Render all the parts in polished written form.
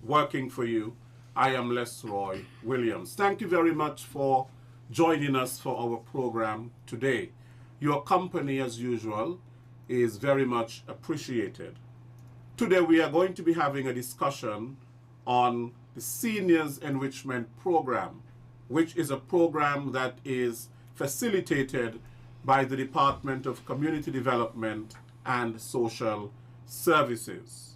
Working for you. I am Lesroy Williams. Thank you very much for joining us for our program today. Your company, as usual, is very much appreciated. Today we are going to be having a discussion on the Seniors Enrichment Program, which is a program that is facilitated by the Department of Community Development and Social Services.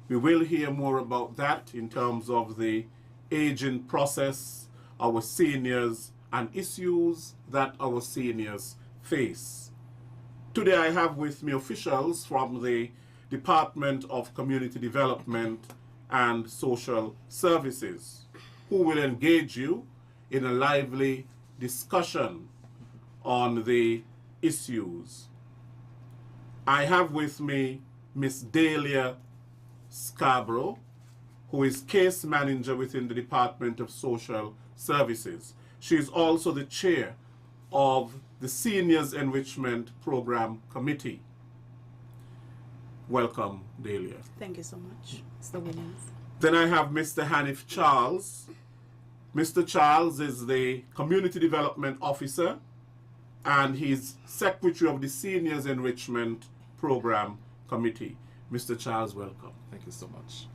We will hear more about that in terms of the aging process, our seniors, and issues that our seniors face. Today I have with me officials from the Department of Community Development and Social Services who will engage you in a lively discussion on the issues. I have with me Miss Dahlia Scarborough, who is case manager within the Department of Social Services. She is also the chair of the Seniors Enrichment Program Committee. Welcome, Dahlia. Thank you so much, Mr. Williams. Then I have Mr. Hanif Charles. Mr. Charles is the Community Development Officer and he's Secretary of the Seniors Enrichment Program Committee. Mr. Charles, welcome. Thank you so much.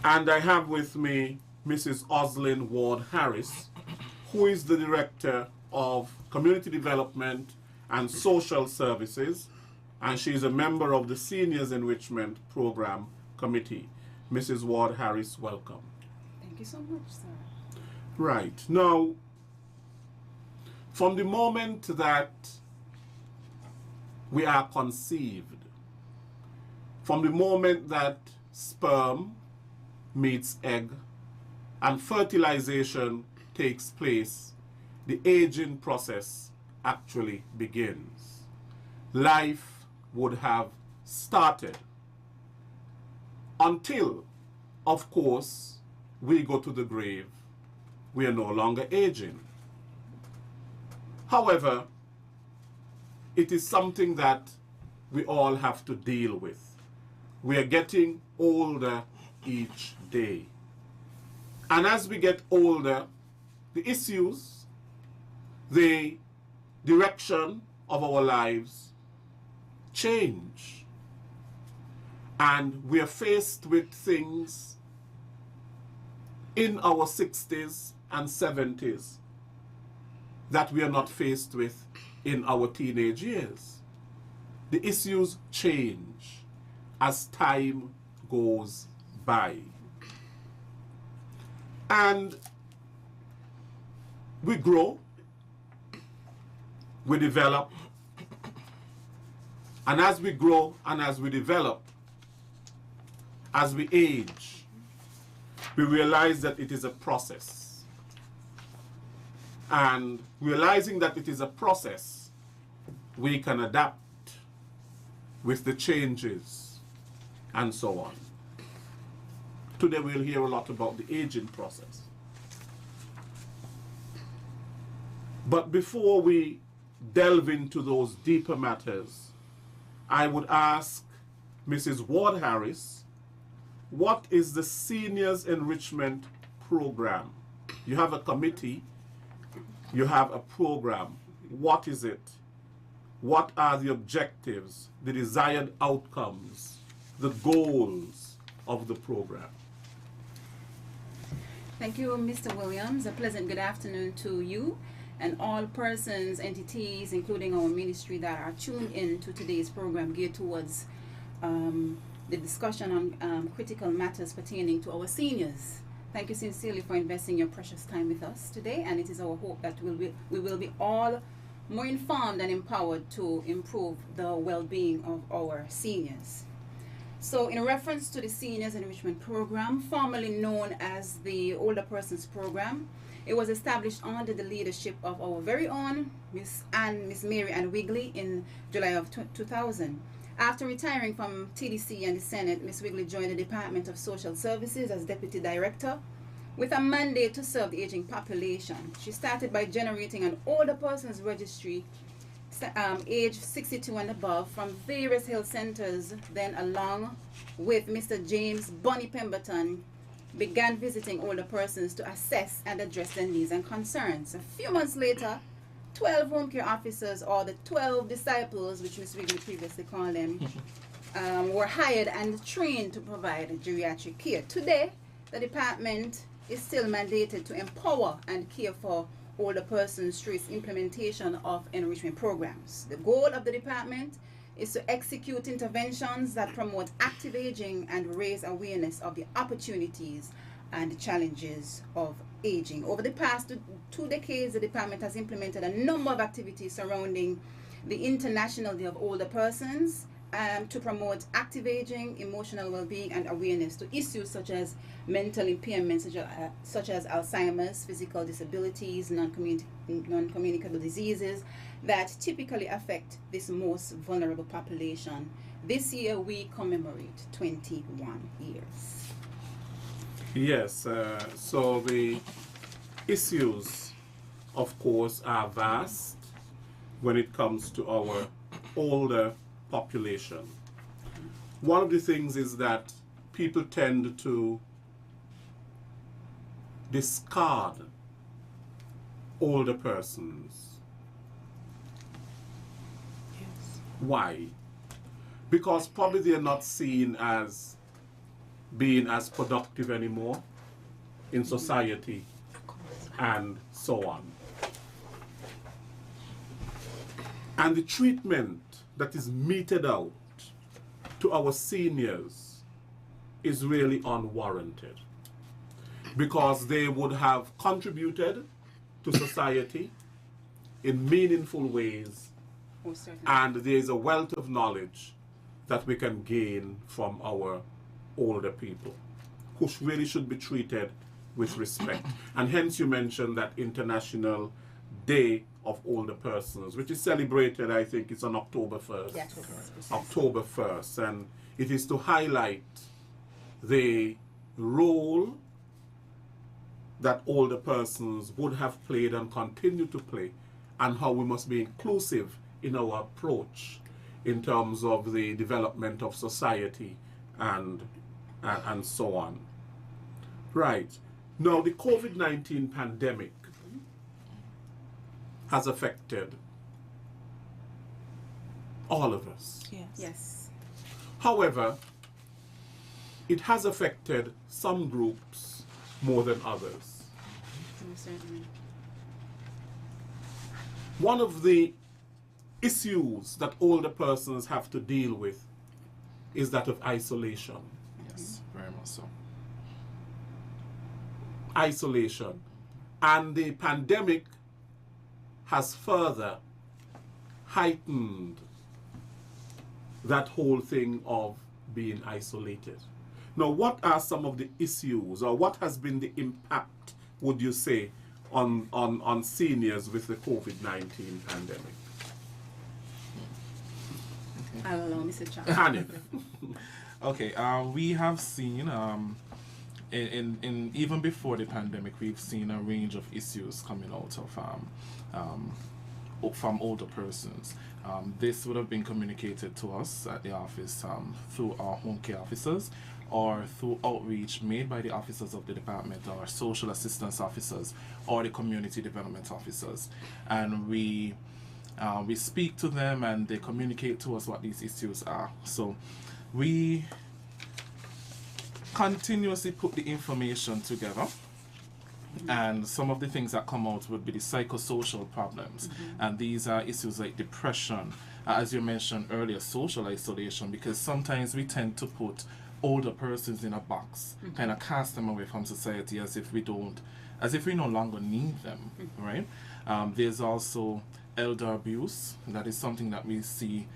And I have with me Mrs. Oslin Ward Harris, who is the Director of Community Development and Social Services, and she is a member of the Seniors Enrichment Program Committee. Mrs. Ward Harris, welcome. Thank you so much, sir. Right. Now, from the moment that we are conceived, from the moment that sperm meets egg and fertilization takes place, the aging process actually begins. Life would have started until, of course, we go to the grave. We are no longer aging. However, it is something that we all have to deal with. We are getting older each day. And as we get older, the issues, the direction of our lives change. And we are faced with things in our 60s and 70s that we are not faced with in our teenage years. The issues change as time goes by. And we grow, we develop, and as we grow and as we develop, as we age, we realize that it is a process. And realizing that it is a process, we can adapt with the changes and so on. Today we'll hear a lot about the aging process. But before we delve into those deeper matters, I would ask Mrs. Ward Harris, what is the Seniors Enrichment Program? You have a committee, you have a program. What is it? What are the objectives, the desired outcomes, the goals of the program? Thank you, Mr. Williams. A pleasant good afternoon to you and all persons, entities, including our ministry that are tuned in to today's program geared towards the discussion on critical matters pertaining to our seniors. Thank you sincerely for investing your precious time with us today, and it is our hope that we will be all more informed and empowered to improve the well-being of our seniors. So in reference to the Seniors Enrichment Program, formerly known as the Older Persons Program, it was established under the leadership of our very own Miss Mary Ann Wigley in July of 2000. After retiring from TDC and the Senate, Ms. Wigley joined the Department of Social Services as Deputy Director with a mandate to serve the aging population. She started by generating an older persons registry age 62 and above from various health centers, then along with Mr. James Bonnie Pemberton, began visiting older persons to assess and address their needs and concerns. A few months later, 12 home care officers, or the 12 disciples, which Ms. Wigley previously called them, were hired and trained to provide geriatric care. Today, the department is still mandated to empower and care for older persons through its implementation of enrichment programs. The goal of the department is to execute interventions that promote active aging and raise awareness of the opportunities and the challenges of aging. Over the past 2 decades, the department has implemented a number of activities surrounding the International Day of Older Persons to promote active aging, emotional well-being, and awareness to issues such as mental impairments, such as Alzheimer's, physical disabilities, non-communicable diseases that typically affect this most vulnerable population. This year we commemorate 21 years. Yes, so the issues, of course, are vast when it comes to our older population. One of the things is that people tend to discard older persons. Yes. Why? Because probably they're not seen as being as productive anymore in society and so on. And the treatment that is meted out to our seniors is really unwarranted, because they would have contributed to society in meaningful ways, and there is a wealth of knowledge that we can gain from our older people, who really should be treated with respect. And hence you mentioned that International Day of Older Persons, which is celebrated, I think it's on October 1st. Yes. October 1st, and it is to highlight the role that older persons would have played and continue to play, and how we must be inclusive in our approach in terms of the development of society and so on. Right. Now, the COVID-19 pandemic has affected all of us. Yes. Yes. However, it has affected some groups more than others. Certainly. One of the issues that older persons have to deal with is that of isolation. Yes, very much so. Isolation. And the pandemic has further heightened that whole thing of being isolated. Now, what are some of the issues, or what has been the impact, would you say, on seniors with the COVID-19 pandemic? I'll allow Mr. Chan. Hanif. Okay, we have seen in even before the pandemic, we've seen a range of issues coming out of from older persons. This would have been communicated to us at the office through our home care officers, or through outreach made by the officers of the department, or social assistance officers, or the community development officers. And we speak to them, and they communicate to us what these issues are. So we continuously put the information together, and some of the things that come out would be the psychosocial problems, and these are issues like depression, as you mentioned earlier, social isolation, because sometimes we tend to put older persons in a box, kind of cast them away from society as if we no longer need them, right? There's also elder abuse. That is something that we see.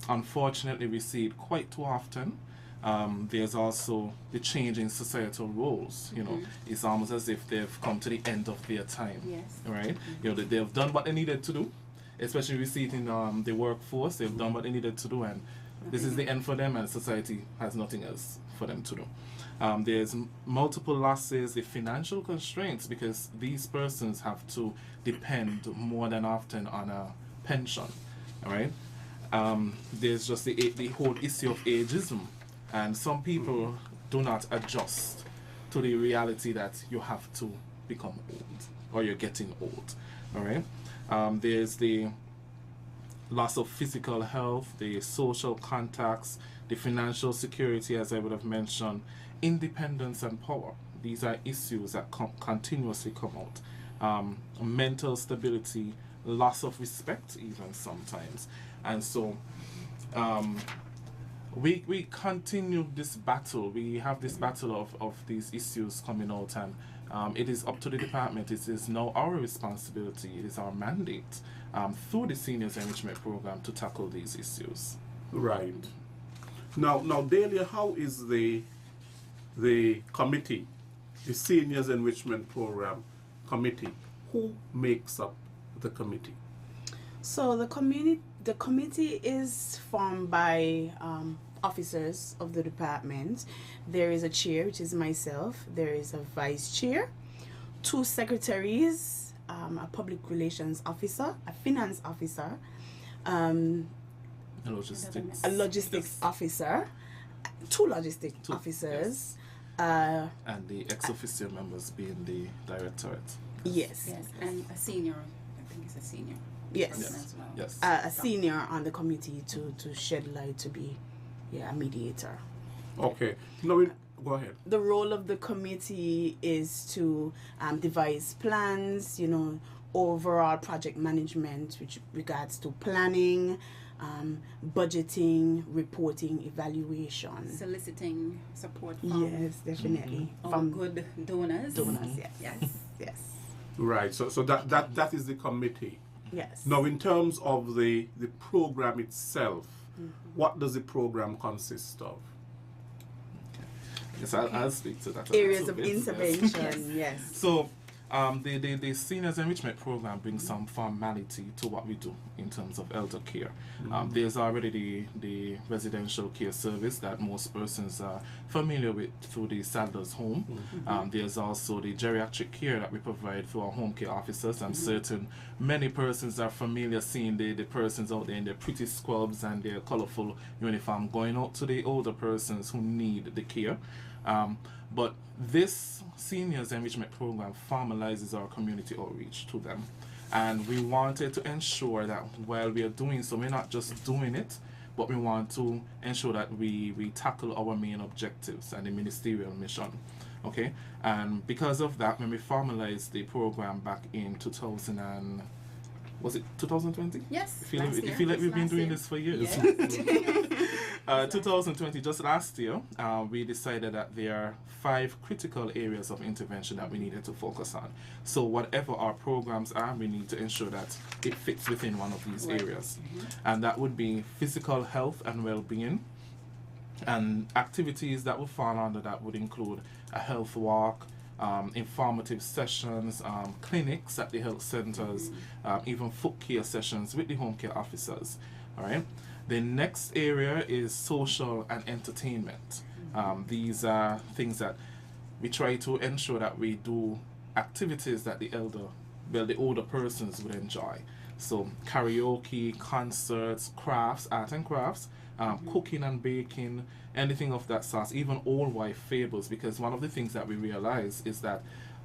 Unfortunately, we see it quite too often. There's also the change in societal roles. You know, it's almost as if they've come to the end of their time. Yes. Right? You know, they've done what they needed to do. Especially we see it in the workforce. They've done what they needed to do, and this is the end for them, and society has nothing else for them to do. There's multiple losses, the financial constraints, because these persons have to depend more than often on a pension. All right. There's just the whole issue of ageism, and some people do not adjust to the reality that you have to become old or you're getting old. All right. There's the loss of physical health, the social contacts, the financial security, as I would have mentioned, independence and power. These are issues that continuously come out. Mental stability, loss of respect even sometimes. And so we continue this battle. We have this battle of these issues coming out, and it is up to the department. It is now our responsibility. It is our mandate through the Seniors Enrichment Program to tackle these issues. Right. Now, Delia, how is the committee, the Seniors Enrichment Program committee? Who makes up the committee? So the committee is formed by officers of the department. There is a chair, which is myself. There is a vice chair, 2 secretaries, a public relations officer, a finance officer, a logistics officer, 2 logistics officers, and the ex-officio members being the directorate. Yes. Yes, and a senior. I think it's a senior. Yes. As well. Yes. A senior on the committee to shed light, to be a mediator. Okay. Now, go ahead. The role of the committee is to devise plans, overall project management, which regards to planning, budgeting, reporting, evaluation. Soliciting support from Yes, definitely. from good donors. Donors, yes. Yes. Right. So that is the committee. Yes. Now, in terms of the program itself, what does the program consist of? Yes, I'll speak to that. Areas of intervention, yes. So, the Seniors Enrichment Program brings some formality to what we do in terms of elder care. There's already the residential care service that most persons are familiar with through the Sadler's Home. There's also the geriatric care that we provide through our home care officers, and many persons are familiar seeing the persons out there in their pretty scrubs and their colorful uniform going out to the older persons who need the care. But this Seniors Enrichment Program formalizes our community outreach to them. And we wanted to ensure that while we are doing so, we're not just doing it, but we want to ensure that we tackle our main objectives and the ministerial mission. Okay? And because of that, when we formalized the program back in 2020? Yes. You feel like we've been doing this for years? Yeah. 2020, just last year, we decided that there are 5 critical areas of intervention that we needed to focus on. So whatever our programs are, we need to ensure that it fits within one of these areas. And that would be physical health and well-being. And activities that will fall under that would include a health walk, informative sessions, clinics at the health centers, even foot care sessions with the home care officers. All right. The next area is social and entertainment. These are things that we try to ensure that we do activities that the older persons would enjoy. So karaoke, concerts, crafts, art and crafts, cooking and baking, anything of that sort, even old wife fables, because one of the things that we realize is that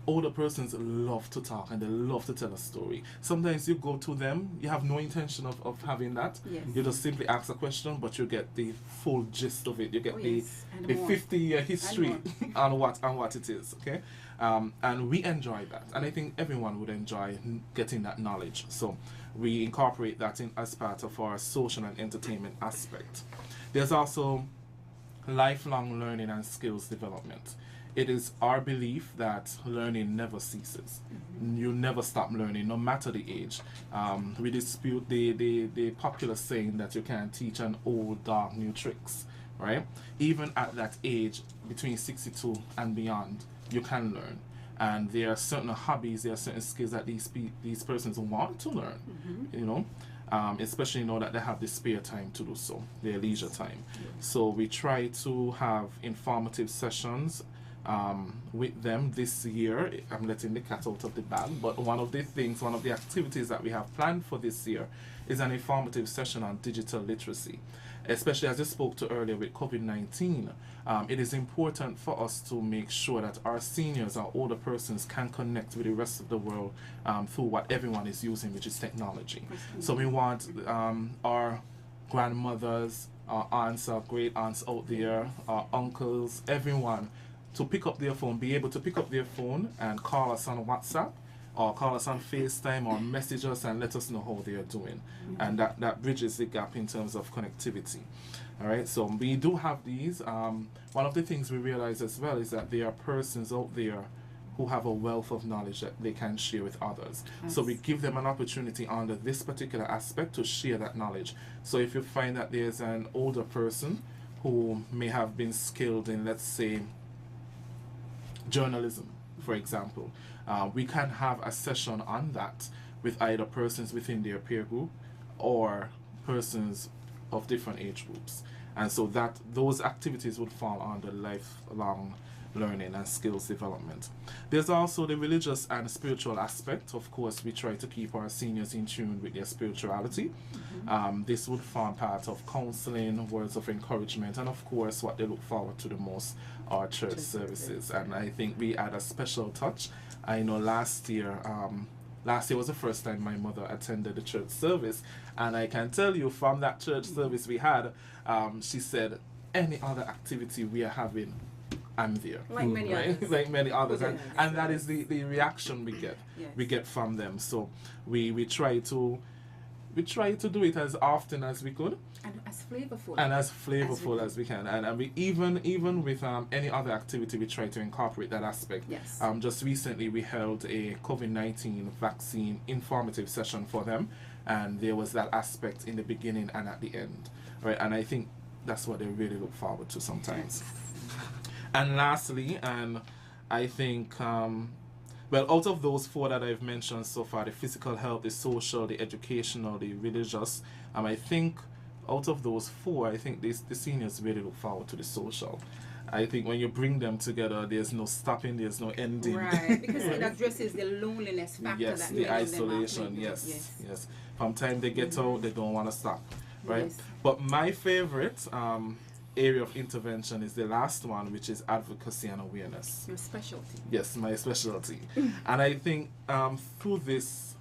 older persons love to talk and they love to tell a story. Sometimes you go to them, you have no intention of having that. Yes. You just simply ask a question, but you get the full gist of it. You get the And 50-year history on what it is. Okay, and we enjoy that, and I think everyone would enjoy getting that knowledge. So we incorporate that in as part of our social and entertainment aspect. There's also lifelong learning and skills development. it is our belief that learning never ceases. You never stop learning, no matter the age. We dispute the popular saying that you can't teach an old dog new tricks, right? Even at that age, between 62 and beyond, you can learn. And there are certain hobbies, there are certain skills that these persons want to learn, you know, especially know that they have the spare time to do so, their leisure time. So we try to have informative sessions with them this year. I'm letting the cat out of the bag, but one of the activities that we have planned for this year is an informative session on digital literacy. Especially as I spoke to earlier with COVID-19, it is important for us to make sure that our seniors, our older persons, can connect with the rest of the world through what everyone is using, which is technology. So we want our grandmothers, our aunts, our great aunts out there, our uncles, everyone, to pick up their phone, be able to pick up their phone and call us on WhatsApp, or call us on FaceTime, or message us and let us know how they are doing. And that bridges the gap in terms of connectivity. All right, so we do have these. One of the things we realize as well is that there are persons out there who have a wealth of knowledge that they can share with others. Yes. So we give them an opportunity under this particular aspect to share that knowledge. So if you find that there's an older person who may have been skilled in, let's say, journalism, for example, we can have a session on that with either persons within their peer group or persons of different age groups. And so that those activities would fall under lifelong learning and skills development. There's also the religious and spiritual aspect. Of course, we try to keep our seniors in tune with their spirituality. This would form part of counseling, words of encouragement, and of course what they look forward to the most are church services. And I think we add a special touch. I know last year was the first time my mother attended a church service, and I can tell you from that church service we had, she said, any other activity we are having, I'm there. Like many others. Like many others. And that is the reaction we get. Yes. We get from them. So we try to do it as often as we could. And as flavorful. And as flavorful as we can. And we even with any other activity, we try to incorporate that aspect. Yes. Just recently we held a COVID-19 vaccine informative session for them, and there was that aspect in the beginning and at the end. Right? And I think that's what they really look forward to sometimes. And lastly, and I think, well, out of those four that I've mentioned so far, the physical health, the social, the educational, the religious, I think out of those four, I think the seniors really look forward to the social. I think when you bring them together, there's no stopping, there's no ending. Right, because it addresses the loneliness factor. Yes, that the isolation, yes. From time they get out, they don't want to stop, right? Yes. But my favorite area of intervention is the last one, which is advocacy and awareness. Your specialty. Yes, my specialty. And I think through this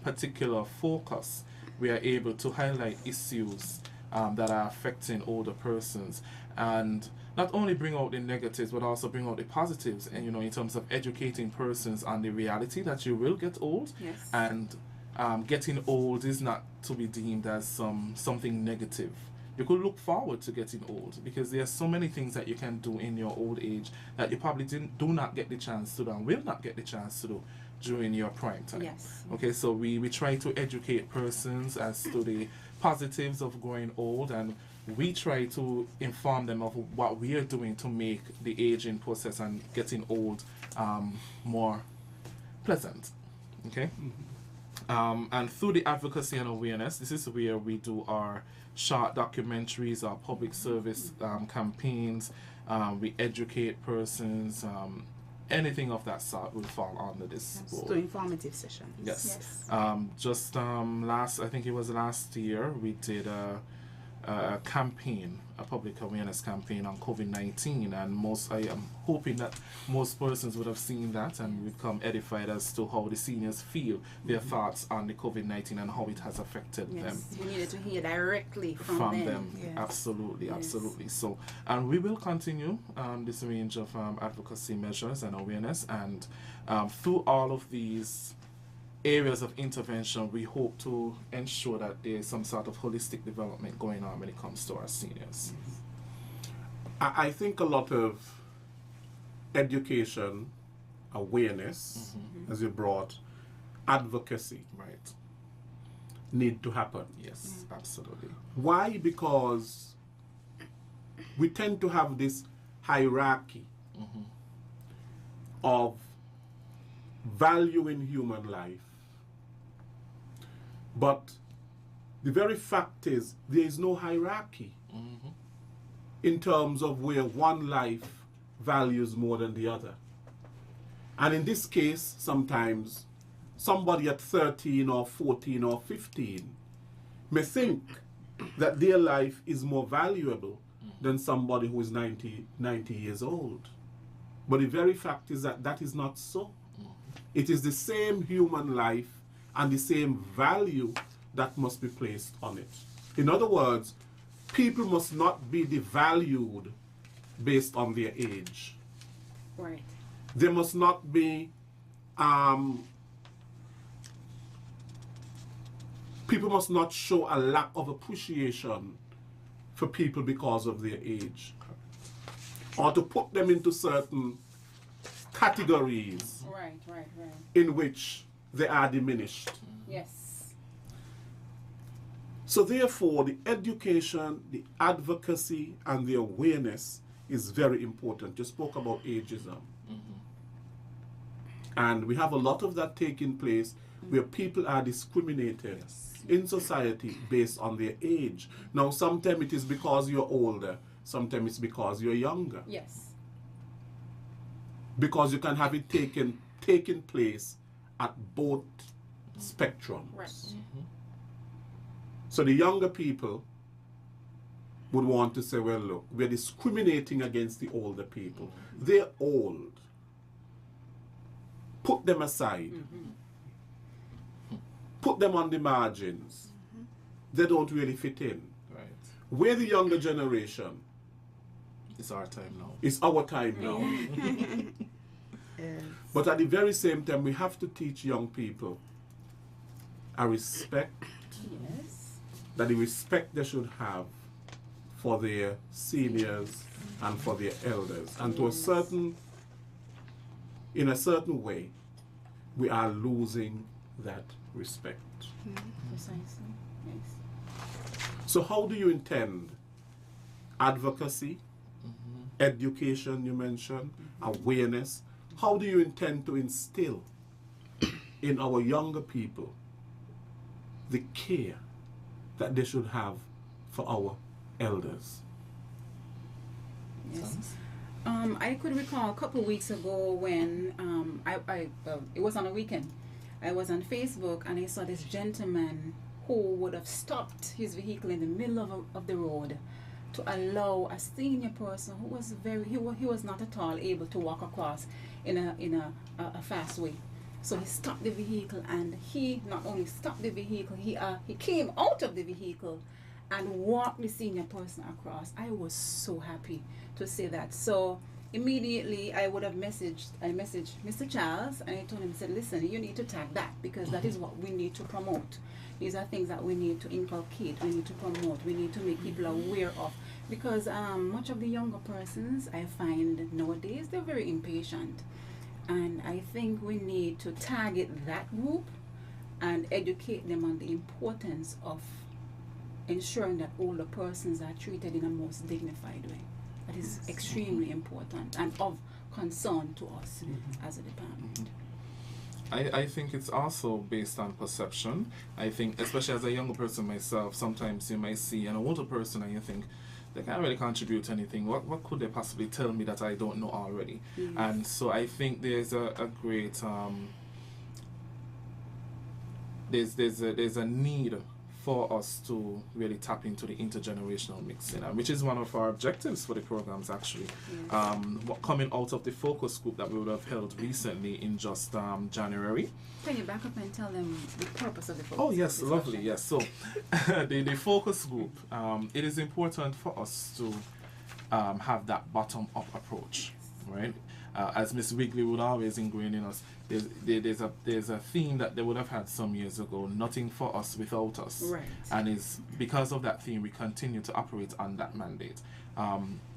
particular focus, we are able to highlight issues that are affecting older persons, and not only bring out the negatives, but also bring out the positives. And in terms of educating persons on the reality that you will get old, yes. And getting old is not to be deemed as something negative. You could look forward to getting old, because there are so many things that you can do in your old age that you probably do not get the chance to do and will not get the chance to do during your prime time. Yes. Okay, so we try to educate persons as to the positives of growing old, and we try to inform them of what we are doing to make the aging process and getting old more pleasant. Okay? And through the advocacy and awareness, this is where we do our short documentaries, our public service campaigns, we educate persons, anything of that sort will fall under this role. So informative sessions. Yes. I think it was last year, we did a campaign, a public awareness campaign on COVID-19, and I am hoping that most persons would have seen that and become edified as to how the seniors feel, their thoughts on the COVID-19 and how it has affected them. We needed to hear directly from them. Yes. Absolutely. So, and we will continue this range of advocacy measures and awareness, and through all of these areas of intervention, we hope to ensure that there is some sort of holistic development going on when it comes to our seniors. I think a lot of education, awareness, as you brought, advocacy Right. need to happen. Yes, absolutely. Why? Because we tend to have this hierarchy of valuing human life. But the very fact is, there is no hierarchy in terms of where one life values more than the other. And in this case, sometimes somebody at 13 or 14 or 15 may think that their life is more valuable than somebody who is 90 years old. But the very fact is that that is not so. It is the same human life and the same value that must be placed on it. In other words, people must not be devalued based on their age. Right. There must not be people must not show a lack of appreciation for people because of their age, or to put them into certain categories Right. in which they are diminished. Yes. So therefore, the education, the advocacy, and the awareness is very important. You spoke about ageism. And we have a lot of that taking place where people are discriminated in society based on their age. Now, sometimes it is because you're older, sometimes it's because you're younger. Yes. Because you can have it taking place at both spectrums. Right. So the younger people would want to say, well, look, we're discriminating against the older people. They're old. Put them aside. Put them on the margins. They don't really fit in. Right. We're the younger generation. It's our time now. It's our time now. Yes. But at the very same time, we have to teach young people a respect, Yes. that the respect they should have for their seniors and for their elders. And to in a certain way, we are losing that respect. Precisely. Yes. So how do you intend advocacy, education you mentioned, awareness, how do you intend to instill in our younger people the care that they should have for our elders? Yes. I could recall a couple weeks ago when it was on a weekend. I was on Facebook and I saw this gentleman who would have stopped his vehicle in the middle of the road to allow a senior person who was he was not at all able to walk across in a fast way. So he stopped the vehicle, and he not only stopped the vehicle, he came out of the vehicle and walked the senior person across. I was so happy to say that. So immediately I messaged Mr. Charles, and I told him, said, listen, you need to tag that, because that is what we need to promote. These are things that we need to inculcate, we need to promote, we need to make people aware of. Because much of the younger persons, I find nowadays, they're very impatient. And I think we need to target that group and educate them on the importance of ensuring that older persons are treated in a most dignified way. That is extremely important and of concern to us as a department. I think it's also based on perception. I think, especially as a younger person myself, sometimes you might see an older person and you think, they can't really contribute anything. What could they possibly tell me that I don't know already? Yes. And so I think there's a great there's a need for us to really tap into the intergenerational mixing, which is one of our objectives for the programs actually. Coming out of the focus group that we would have held recently in just January. Can you back up and tell them the purpose of the focus? Oh yes, group lovely, discussion? yes. So the focus group, it is important for us to have that bottom-up approach, right? as Miss Wigley would always ingrain in us, there's a theme that they would have had some years ago, nothing for us without us. Right. And it's because of that theme we continue to operate on that mandate.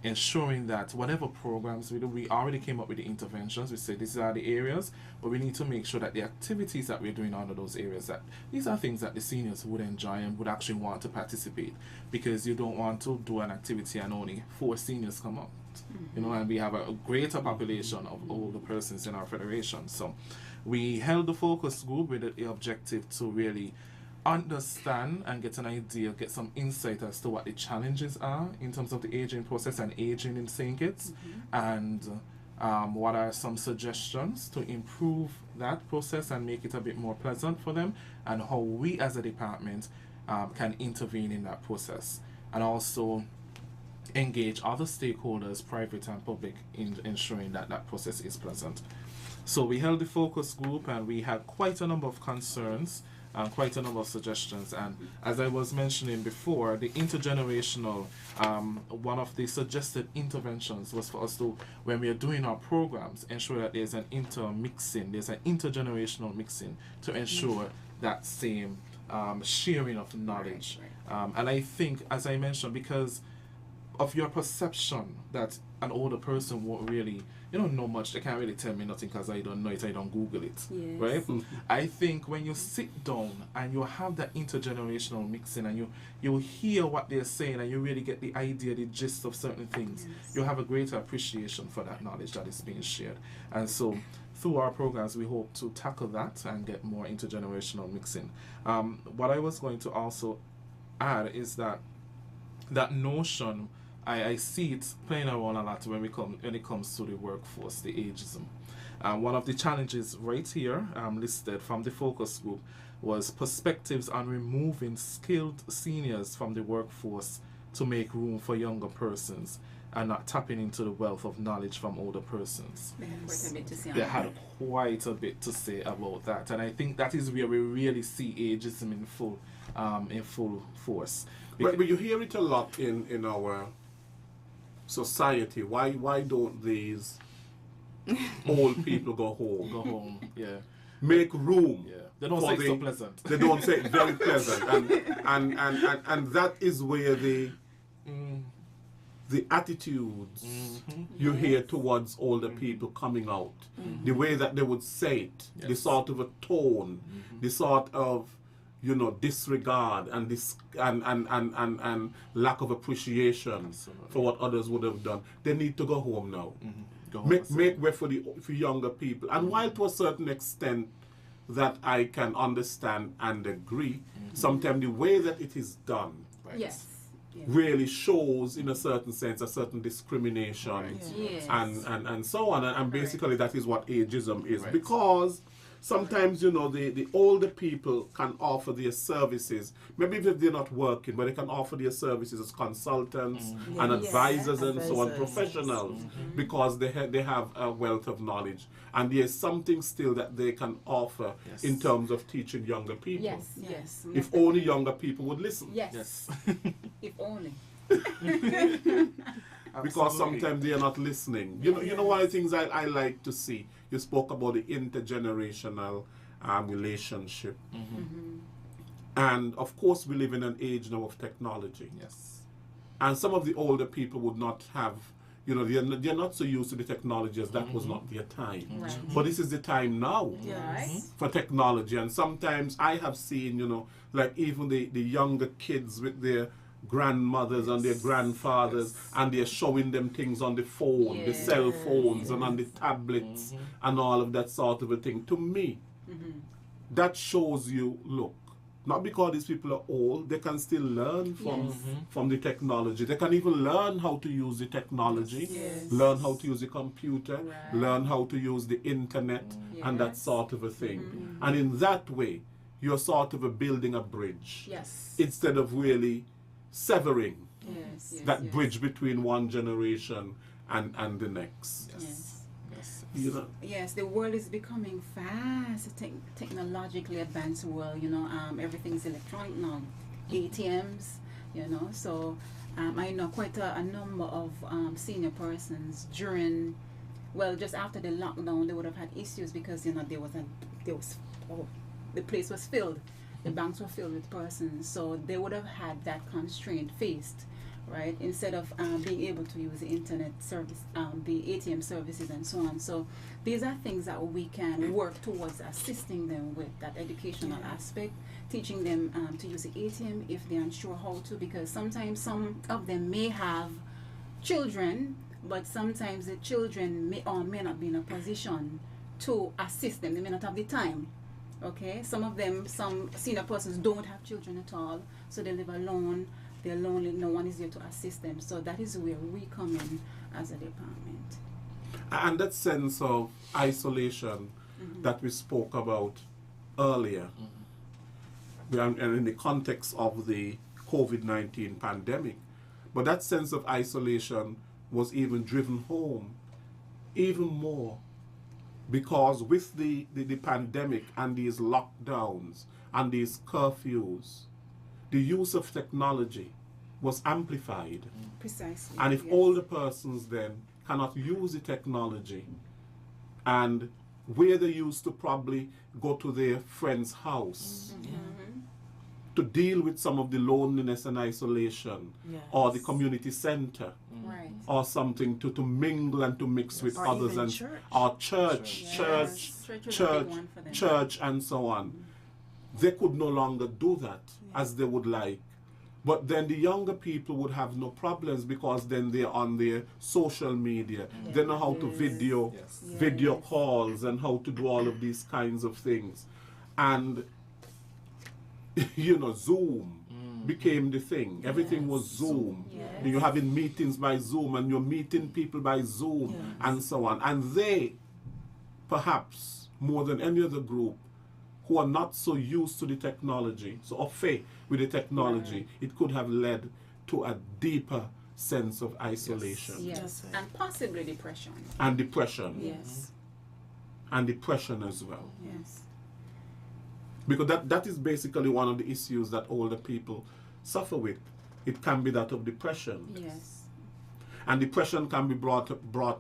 Ensuring that whatever programs we do, we already came up with the interventions. We say these are the areas, but we need to make sure that the activities that we're doing under those areas, that these are things that the seniors would enjoy and would actually want to participate, because you don't want to do an activity and only 4 seniors come out. You know, and we have a greater population of older persons in our federation. So we held the focus group with the objective to really understand and get an idea, get some insight as to what the challenges are in terms of the aging process and aging in St. Kitts, and what are some suggestions to improve that process and make it a bit more pleasant for them, and how we as a department can intervene in that process, and also engage other stakeholders, private and public, in ensuring that that process is pleasant. So we held the focus group and we had quite a number of concerns and quite a number of suggestions. And as I was mentioning before, the intergenerational, one of the suggested interventions was for us to, when we are doing our programs, ensure that there's an intermixing, there's an intergenerational mixing to ensure that same sharing of knowledge. Right. And I think, as I mentioned, because of your perception that an older person won't really, know much, they can't really tell me nothing because I don't know it, I don't Google it, Yes. right? I think when you sit down and you have that intergenerational mixing and you hear what they're saying and you really get the idea, the gist of certain things, you have a greater appreciation for that knowledge that is being shared. And so through our programs, we hope to tackle that and get more intergenerational mixing. What I was going to also add is that notion, I see it playing around a lot when it comes to the workforce, the ageism. One of the challenges right here listed from the focus group was perspectives on removing skilled seniors from the workforce to make room for younger persons and not tapping into the wealth of knowledge from older persons. They had quite a bit to say about that, and I think that is where we really see ageism in full force. But you hear it a lot in our society. Why don't these old people go home? Go home, yeah. Make room. Yeah. They don't say it's so pleasant. They don't say it's very pleasant, and that is where the attitudes you hear towards older people coming out, the way that they would say it, the sort of a tone, the sort of disregard and this and lack of appreciation for what others would have done. They need to go home now. Go home make way for younger people. And while to a certain extent that I can understand and agree, sometimes the way that it is done really shows, in a certain sense, a certain discrimination and so on. And basically that is what ageism is. Because sometimes, the older people can offer their services, maybe if they're not working, but they can offer their services as consultants and advisors and so on, professionals, because they have a wealth of knowledge. And there's something still that they can offer in terms of teaching younger people. Yes. If only younger people would listen. Yes. If only. Because sometimes they are not listening. You know one of the things I like to see, you spoke about the intergenerational relationship. And of course we live in an age now of technology. Yes. And some of the older people would not have, they're not so used to the technology as that was not their time. Right. But this is the time now for technology. And sometimes I have seen, like even the younger kids with their grandmothers and their grandfathers, and they're showing them things on the phone, the cell phones and on the tablets and all of that sort of a thing. To me, that shows you, look, not because these people are old, they can still learn from the technology. They can even learn how to use the technology, learn how to use the computer, learn how to use the internet and that sort of a thing. And in that way, you're sort of building a bridge instead of really severing that bridge between one generation and the next. Yes, the world is becoming fast, technologically advanced world. Everything's electronic now, ATMs. So I know quite a number of senior persons during well, just after the lockdown, they would have had issues because the place was filled, the banks were filled with persons, so they would have had that constraint faced, right? Instead of being able to use the internet service, the ATM services, and so on. So these are things that we can work towards assisting them with, that educational aspect, teaching them to use the ATM if they're unsure how to, because sometimes some of them may have children, but sometimes the children may or may not be in a position to assist them. They may not have the time. Okay, some senior persons don't have children at all, so they live alone, they're lonely, no one is there to assist them. So that is where we come in as a department. And that sense of isolation that we spoke about earlier, and in the context of the COVID-19 pandemic, but that sense of isolation was even driven home even more, because with the pandemic and these lockdowns and these curfews, the use of technology was amplified. Precisely. And if older persons then cannot use the technology, and where they used to probably go to their friend's house to deal with some of the loneliness and isolation, or the community center, Right. or something to mingle and to mix with Or others, even and church. or church, Yes. Church was a big one for them. church, and so on. They could no longer do that as they would like. But then the younger people would have no problems, because then they're on their social media. They know how to video calls and how to do all of these kinds of things. And Zoom became the thing. Everything was Zoom. And you're having meetings by Zoom, and you're meeting people by Zoom, and so on. And they, perhaps more than any other group, who are not so used to the technology, so au fait with the technology, it could have led to a deeper sense of isolation. Yes. And possibly depression. And depression. Yes. And depression as well. Yes. Because that is basically one of the issues that older people suffer with. It can be that of depression. Yes. And depression can be brought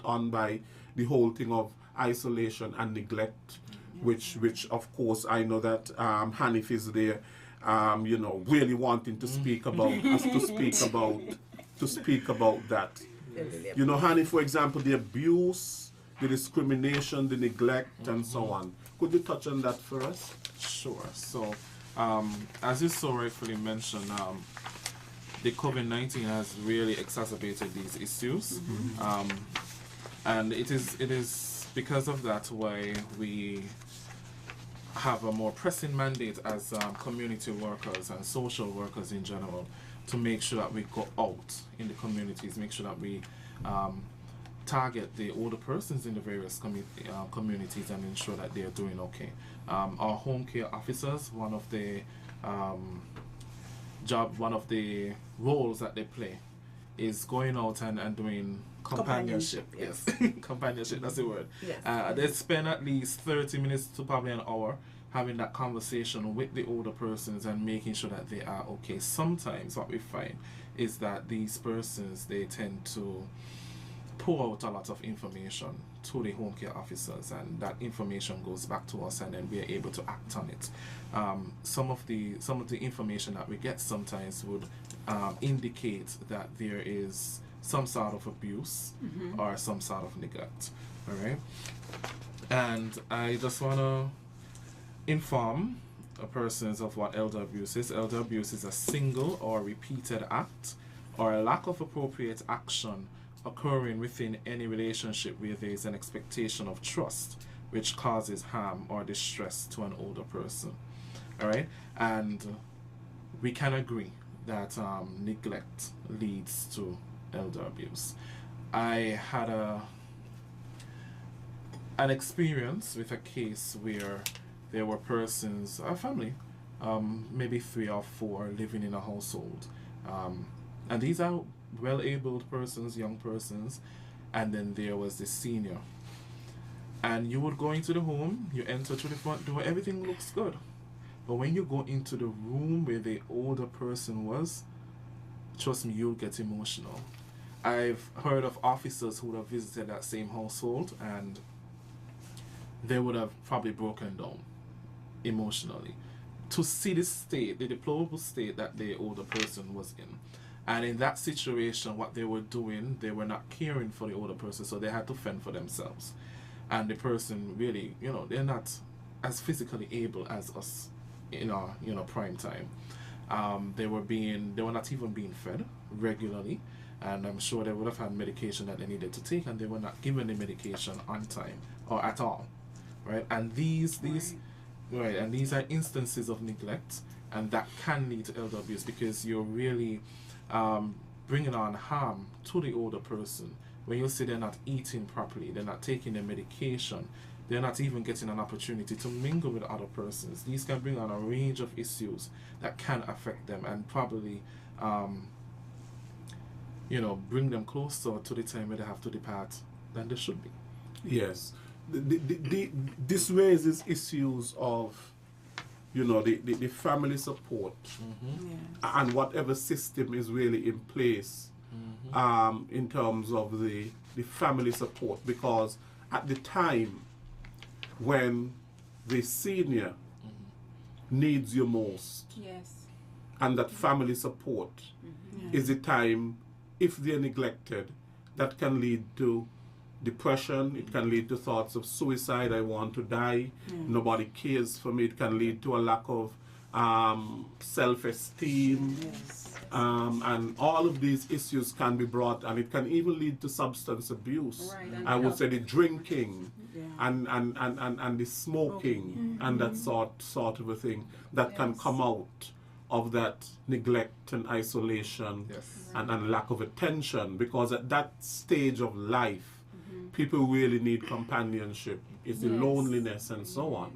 on by the whole thing of isolation and neglect, which of course I know that Hanif is there, really wanting to speak about us to speak about that. Hanif, for example, the abuse, the discrimination, the neglect, and so on. Could you touch on that for us? Sure. So, as you so rightfully mentioned, the COVID-19 has really exacerbated these issues, and it is because of that why we have a more pressing mandate as community workers and social workers in general, to make sure that we go out in the communities, make sure that we target the older persons in the various communities and ensure that they are doing okay. Our home care officers, one of the roles that they play is going out and doing companionship. Yes, companionship, that's the word. Yes. They spend at least 30 minutes to probably an hour having that conversation with the older persons and making sure that they are okay. Sometimes what we find is that these persons, they tend to pour out a lot of information to the home care officers, and that information goes back to us, and then we are able to act on it. Some of the information that we get sometimes would indicate that there is some sort of abuse or some sort of neglect. All right, and I just want to inform persons of what elder abuse is. Elder abuse is a single or repeated act or a lack of appropriate action occurring within any relationship where there is an expectation of trust which causes harm or distress to an older person. All right, and we can agree that neglect leads to elder abuse. I had an experience with a case where there were persons, a family, maybe 3 or 4, living in a household, and these are well-abled persons, young persons, and then there was the senior. And you would go into the home, you enter through the front door, everything looks good. But when you go into the room where the older person was, trust me, you'll get emotional. I've heard of officers who would have visited that same household and they would have probably broken down emotionally to see the state, the deplorable state that the older person was in. And in that situation, what they were doing, they were not caring for the older person, so they had to fend for themselves. And the person really, they're not as physically able as us in our, prime time. They were not even being fed regularly, and I'm sure they would have had medication that they needed to take, and they were not given the medication on time or at all, right? And these are instances of neglect, and that can lead to elder abuse because you're really bringing on harm to the older person. When you say they're not eating properly, they're not taking their medication, they're not even getting an opportunity to mingle with other persons. These can bring on a range of issues that can affect them and probably, bring them closer to the time where they have to depart than they should be. Yes. This raises issues of, the family support and whatever system is really in place in terms of the family support, because at the time when the senior needs you most, and that family support is the time, if they're neglected, that can lead to depression, it can lead to thoughts of suicide, I want to die, nobody cares for me, it can lead to a lack of self-esteem, and all of these issues can be brought, and it can even lead to substance abuse. I would say the drinking and the smoking and that sort of a thing that can come out of that neglect and isolation and lack of attention, because at that stage of life people really need companionship. It's the loneliness and so on.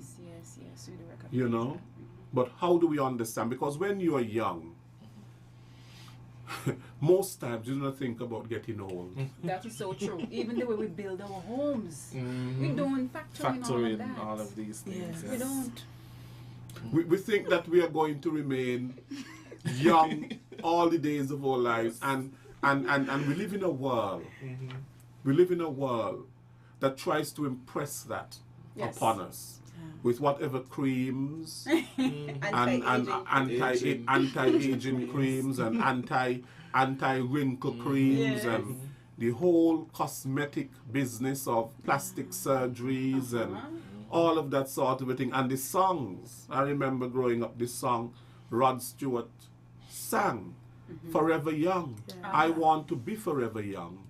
But how do we understand? Because when you are young, most times you don't think about getting old. That is so true. Even the way we build our homes, we don't factor in all of these things. We don't. We think that we are going to remain young all the days of our lives, and we live in a world. We live in a world that tries to impress that upon us with whatever creams and anti-aging creams and anti-wrinkle creams and the whole cosmetic business of plastic surgeries and all of that sort of a thing. And the songs, I remember growing up, this song Rod Stewart sang, Forever Young. I want to be forever young.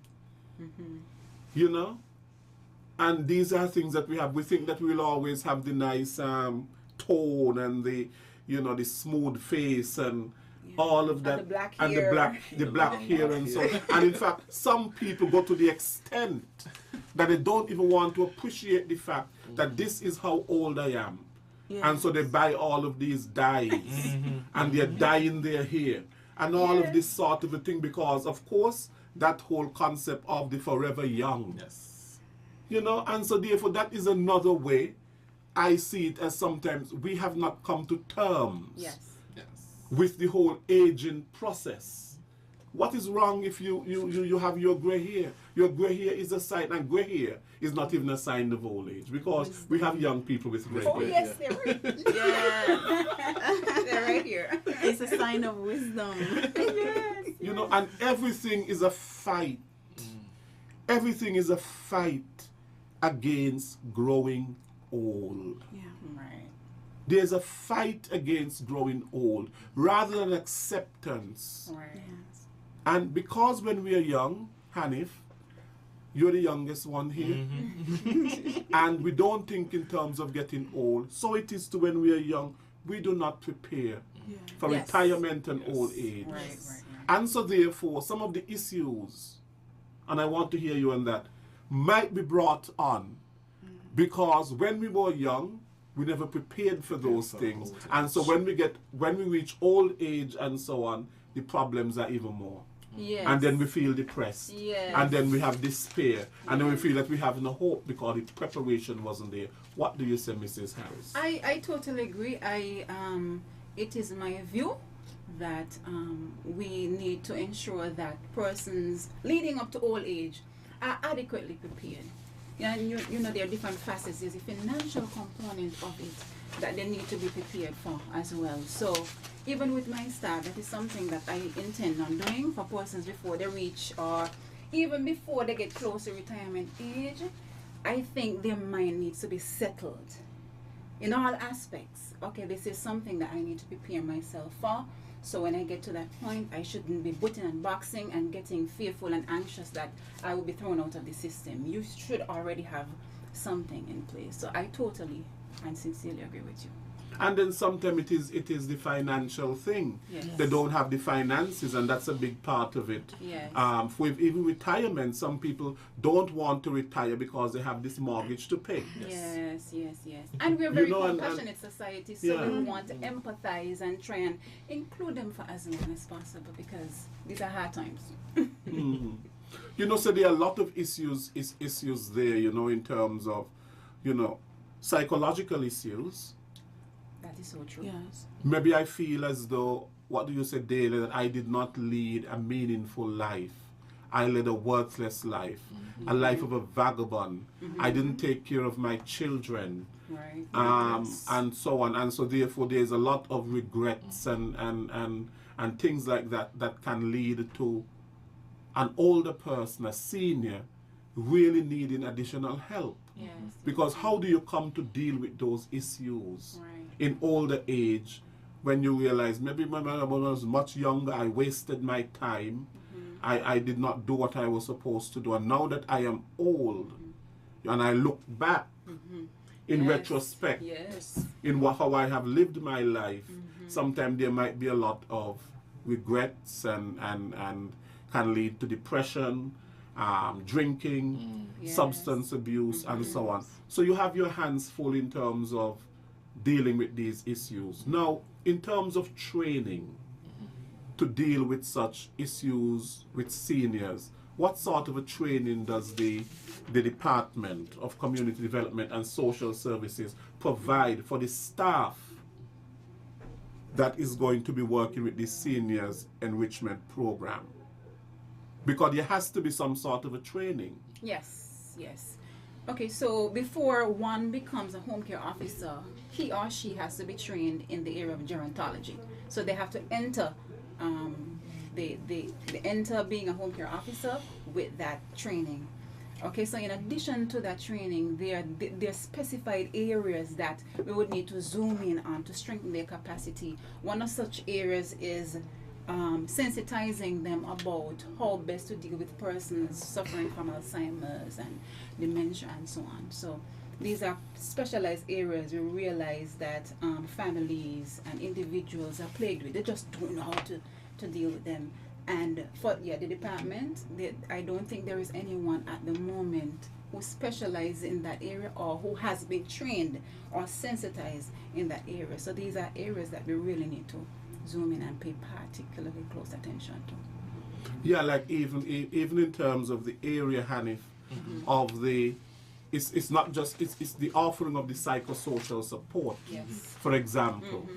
And these are things that we have. We think that we'll always have the nice tone and the smooth face and all of that, and the black hair and so. And in fact, some people go to the extent that they don't even want to appreciate the fact that this is how old I am, and so they buy all of these dyes and they're dyeing their hair and all of this sort of a thing, because of course that whole concept of the forever young. And so therefore that is another way I see it, as sometimes we have not come to terms with the whole aging process. What is wrong if you have your gray hair? Your gray hair is a sign, and gray hair is not even a sign of old age, because we have young people with gray hair. Oh yes, they're right. They're right here. It's a sign of wisdom. And everything is a fight. Everything is a fight against growing old. There's a fight against growing old rather than acceptance. And because when we are young, Hanif, you're the youngest one here, and we don't think in terms of getting old, so it is to when we are young, we do not prepare for retirement and old age. And so therefore, some of the issues, and I want to hear you on that, might be brought on because when we were young, we never prepared for those things. And so when we reach old age and so on, the problems are even more. And then we feel depressed. And then we have despair. And then we feel that we have no hope because the preparation wasn't there. What do you say, Mrs. Harris? I totally agree. It is my view that we need to ensure that persons leading up to old age are adequately prepared. Yeah, and you know there are different facets. There's a financial component of it that they need to be prepared for as well. So even with my staff, that is something that I intend on doing for persons before they reach or even before they get close to retirement age. I think their mind needs to be settled in all aspects. Okay, this is something that I need to prepare myself for. So when I get to that point, I shouldn't be butting and boxing and getting fearful and anxious that I will be thrown out of the system. You should already have something in place. So I totally and sincerely agree with you. And then sometimes it is the financial thing. Yes. They don't have the finances, and that's a big part of it. Yes. With even retirement, some people don't want to retire because they have this mortgage to pay. Yes. And we're a very know, and- compassionate society, so Yeah. we want to empathize and try and include them for as long as possible because these are hard times. Mhm. You know, so there are a lot of issues there, you know, in terms of, you know, psychological issues. That is so true. Yes. Maybe I feel as though, what do you say daily, that I did not lead a meaningful life. I led a worthless life, a life of a vagabond. I didn't take care of my children, Right. and so on. And so therefore there's a lot of regrets and things like that that can lead to an older person, a senior, really needing additional help. Yes. Because how do you come to deal with those issues Right. in older age when you realize maybe when I was much younger, I wasted my time, I did not do what I was supposed to do, and now that I am old and I look back in Yes. retrospect Yes. in how I have lived my life, sometimes there might be a lot of regrets and can lead to depression, drinking, Yes. substance abuse, and so on. So you have your hands full in terms of dealing with these issues. Now, in terms of training to deal with such issues with seniors, what sort of a training does the Department of Community Development and Social Services provide for the staff that is going to be working with the seniors enrichment program? Because there has to be some sort of a training. Yes. Okay, so before one becomes a home care officer, he or she has to be trained in the area of gerontology. So they have to enter they enter being a home care officer with that training. Okay, so in addition to that training, there are specified areas that we would need to zoom in on to strengthen their capacity. One of such areas is sensitizing them about how best to deal with persons suffering from Alzheimer's and dementia and so on. So these are specialized areas we realize that families and individuals are plagued with. They just don't know how to deal with them. And for the department, I don't think there is anyone at the moment who specializes in that area or who has been trained or sensitized in that area. So these are areas that we really need to zoom in and pay particularly close attention to. Yeah, like even in terms of the area, Hanif, of the, it's not just, it's the offering of the psychosocial support, Yes. for example,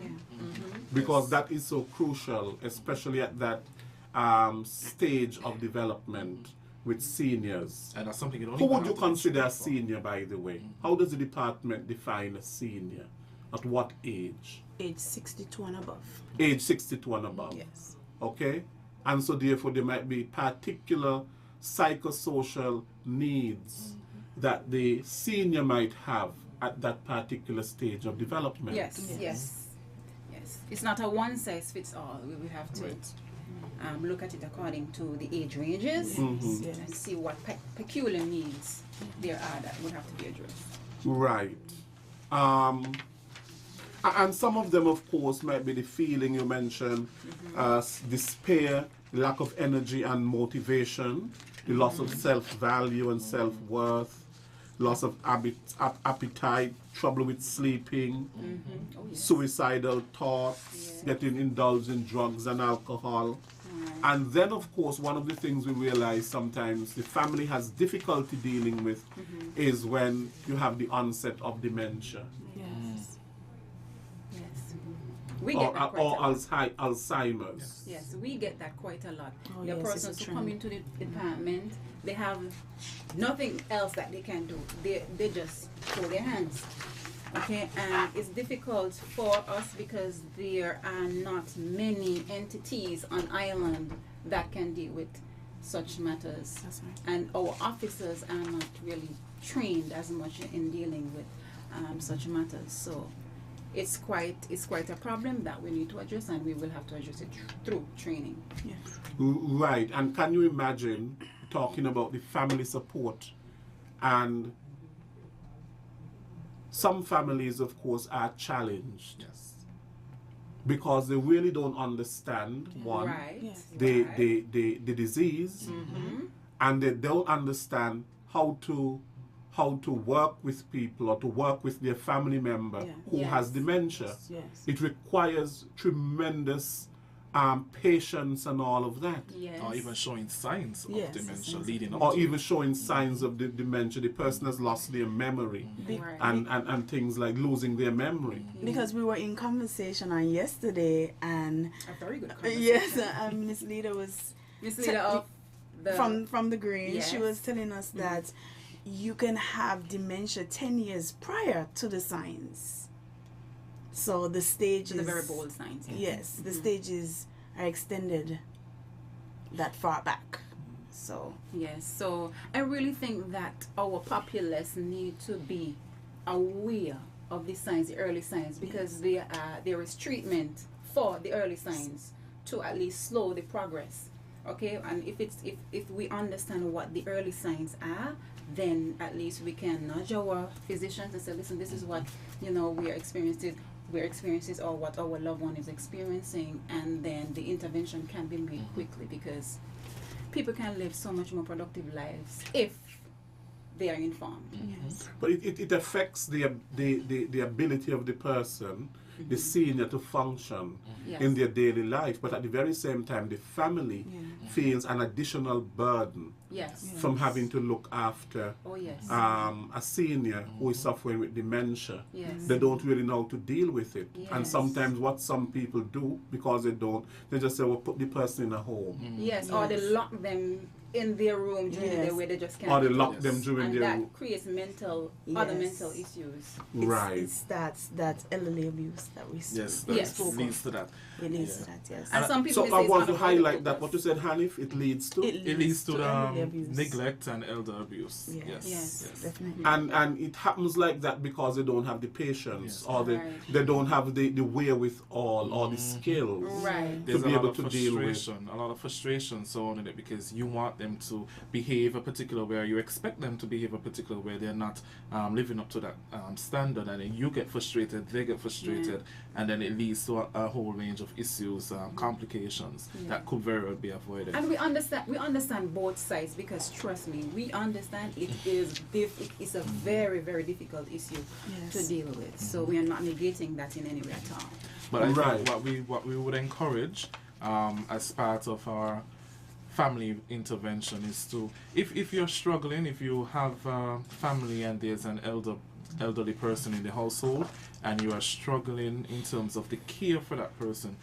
because that is so crucial, especially at that stage of development with seniors. And that's something you don't Who even would you have to consider a instruct for. senior, by the way? How does the department define a senior? At what age? Age 62 and above. Age 62 and above. Yes. Okay? And so therefore there might be particular psychosocial needs that the senior might have at that particular stage of development. Yes. It's not a one size fits all. We will have to look at it according to the age ranges Yes. and see what peculiar needs there are that would have to be addressed. Right. And some of them, of course, might be the feeling you mentioned, despair, lack of energy and motivation, the loss of self-value and self-worth, loss of appetite, trouble with sleeping, Oh, yes. suicidal thoughts, getting indulged in drugs and alcohol. And then, of course, one of the things we realize sometimes the family has difficulty dealing with is when you have the onset of dementia. Yes. We get that quite a lot. Alzheimer's. Yes, we get that quite a lot. Oh, The yes, persons it's a who trend. come into the department, they have nothing else that they can do. They just throw their hands. Okay, and it's difficult for us because there are not many entities on island that can deal with such matters. That's right. And our officers are not really trained as much in dealing with such matters. So it's quite a problem that we need to address, and we will have to address it through training. Yes. Right, and can you imagine talking about the family support? And some families, of course, are challenged Yes. because they really don't understand one, Right. Yes. the disease, and they don't understand how to work with people or to work with their family member Yeah. who has Yes. dementia. Yes. It requires tremendous patience and all of that. Yes. Or even showing signs Yes, of dementia signs. leading up Or to even showing signs of the dementia. The person has lost their memory Be- Right. and things like losing their memory. Because we were in conversation on yesterday, and A very good conversation. yes, Miss Lida was Miss Leader of the from the Green. She Yes. was telling us that you can have dementia 10 years prior to the signs. So the stage the is very bold signs. Yes, the stages are extended that far back. So Yes, so I really think that our populace need to be aware of the signs, the early signs, because there is treatment for the early signs to at least slow the progress. Okay, and if we understand what the early signs are, then at least we can nudge our physicians and say, listen, this is what we're experiencing, or what our loved one is experiencing, and then the intervention can be made quickly, because people can live so much more productive lives if they are informed. yes. But it affects the ability of the person, the senior, to function Yes. in their daily life. But at the very same time, the family feels an additional burden Yes. from having to look after Oh yes. a senior who is suffering with dementia. Yes. They don't really know how to deal with it. And Yes. sometimes what some people do, because they just say, well, put the person in a home. Yes, or they Yes. lock them in their room during the day Yes. where they just can't. Or they do lock it. them during and their that creates other Yes. mental issues. Right. It's that elderly abuse that we yes, we that Yes. spoke leads of. to that. It leads to Yeah. that, yes. And some people So may I say it's want to not highlight about that what you said, Hanif, it leads to. It leads to elderly abuse. neglect and elder abuse. Yes. Yes. Yes. Definitely. And it happens like that because they don't have the patience, Yes. or Right. they don't have the wherewithal or the skills Right. There's to be a lot able of to deal with. frustration, a lot of frustration surrounding it, because you want them to behave a particular way, or you expect them to behave a particular way. They're not living up to that standard, and then you get frustrated, they get frustrated, and then it leads to a whole range of issues, complications that could very well be avoided. And we understand both sides, because trust me, we understand it's a very, very difficult issue Yes. to deal with. So we are not negating that in any way at all. But I Right. think what we would encourage as part of our family intervention is to, if you're struggling, if you have family and there's an elderly person in the household and you are struggling in terms of the care for that person,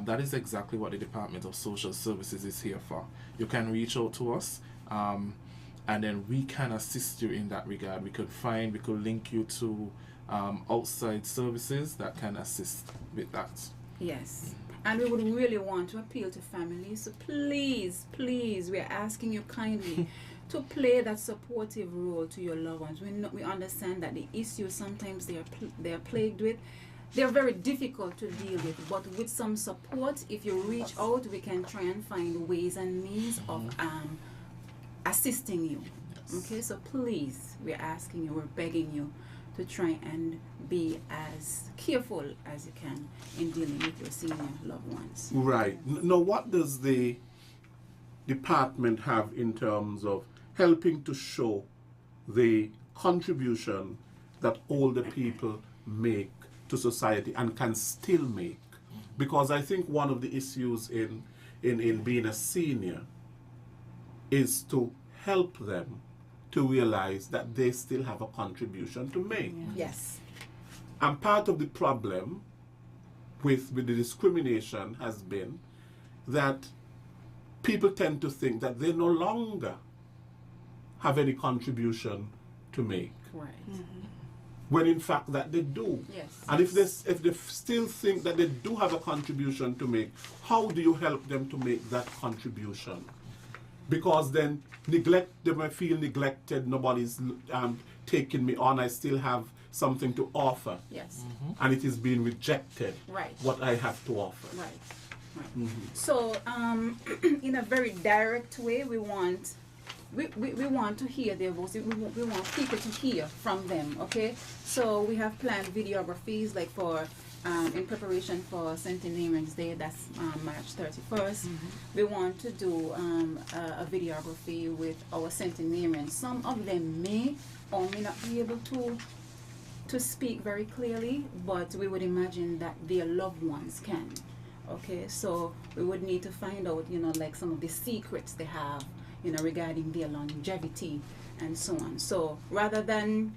that is exactly what the Department of Social Services is here for. You can reach out to us, and then we can assist you in that regard. We could link you to outside services that can assist with that. Yes. And we would really want to appeal to families. So please, we are asking you kindly to play that supportive role to your loved ones. We understand that the issues sometimes they are plagued with, they're very difficult to deal with. But with some support, if you reach out, we can try and find ways and means of assisting you. Yes. Okay, so please, we're asking you, we're begging you to try and be as careful as you can in dealing with your senior loved ones. Right. Now, what does the department have in terms of helping to show the contribution that older people make to society and can still make? Because I think one of the issues in being a senior is to help them to realize that they still have a contribution to make. Yes. And part of the problem with the discrimination has been that people tend to think that they no longer have any contribution to make, Right. when in fact that they do. Yes. And if they still think that they do have a contribution to make, how do you help them to make that contribution? Because then they may feel neglected, nobody's taking me on, I still have something to offer. Yes. And it is being rejected, Right. what I have to offer. Right. Right. So, in a very direct way, we want to hear their voice. We want people to hear from them. Okay. So we have planned videographies like for in preparation for Centenarians Day. That's March 31st. We want to do a videography with our centenarians. Some of them may or may not be able to speak very clearly, but we would imagine that their loved ones can. Okay, so we would need to find out, like some of the secrets they have, regarding their longevity and so on. So rather than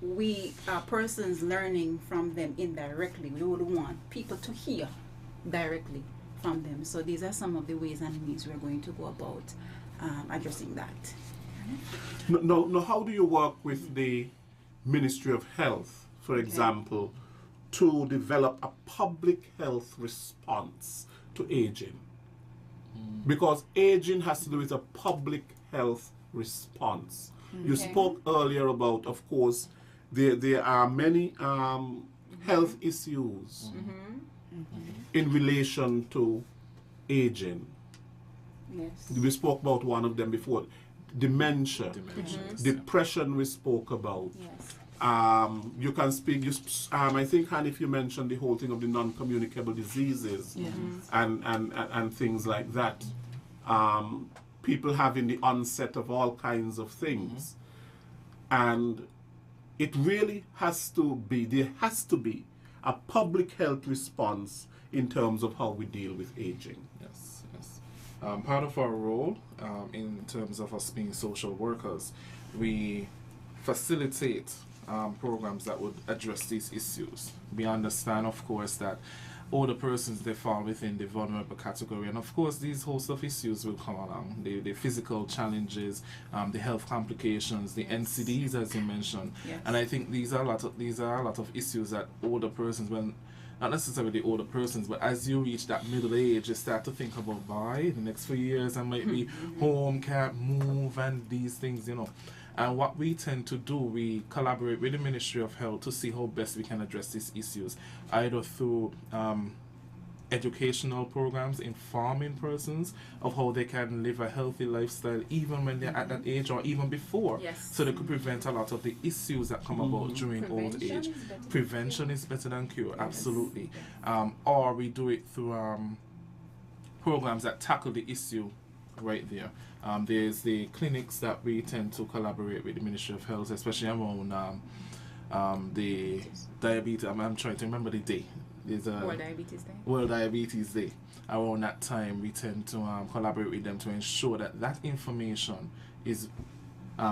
we persons learning from them indirectly, we would want people to hear directly from them. So these are some of the ways and means we're going to go about addressing that. Now, how do you work with the Ministry of Health, for example, to develop a public health response to aging? Because aging has to do with a public health response. You spoke earlier about, of course, there are many health issues in relation to aging. Yes. We spoke about one of them before, dementia, depression we spoke about. Yes. You can speak, I think, Hanif, you mentioned the whole thing of the non-communicable diseases and things like that. People having the onset of all kinds of things. And it really there has to be a public health response in terms of how we deal with aging. Yes, yes. Part of our role in terms of us being social workers, we facilitate programs that would address these issues. We understand, of course, that older persons, they fall within the vulnerable category, and of course these host of issues will come along, the physical challenges, the health complications, the NCDs, as you mentioned. And I think these are a lot of issues that older persons, well, not necessarily older persons, but as you reach that middle age, you start to think about, the next few years I might be home, can't move, and these things, And what we tend to do, we collaborate with the Ministry of Health to see how best we can address these issues, either through educational programs, informing persons of how they can live a healthy lifestyle even when they're at that age or even before, so they could prevent a lot of the issues that come about during old age. Prevention is better than cure, absolutely. Or we do it through programs that tackle the issue right there. There's the clinics that we tend to collaborate with the Ministry of Health, especially around the diabetes. I'm trying to remember the day. There's a World Diabetes Day. World Diabetes Day. Around that time, we tend to collaborate with them to ensure that information is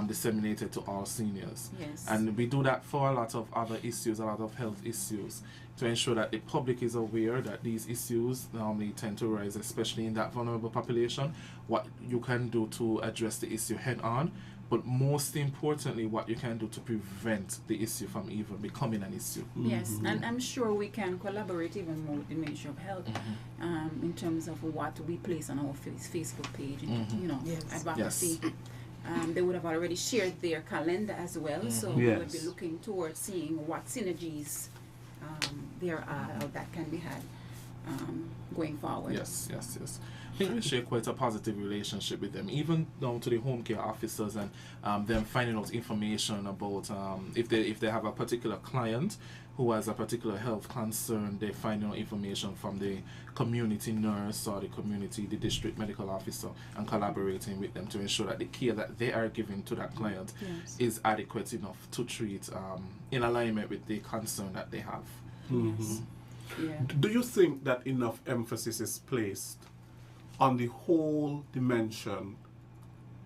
disseminated to all seniors. Yes. And we do that for a lot of other issues, a lot of health issues, to ensure that the public is aware that these issues normally tend to rise, especially in that vulnerable population, what you can do to address the issue head on, but most importantly, what you can do to prevent the issue from even becoming an issue. Yes, and I'm sure we can collaborate even more with the Ministry of Health in terms of what we place on our Facebook page, advocacy. They would have already shared their calendar as well, so we would be looking towards seeing what synergies there are that can be had going forward. Yes. I think we share quite a positive relationship with them, even down to the home care officers and them finding out information about if they have a particular client who has a particular health concern, they find out information from the community nurse or the district medical officer, and collaborating with them to ensure that the care that they are giving to that client is adequate enough to treat in alignment with the concern that they have. Do you think that enough emphasis is placed on the whole dimension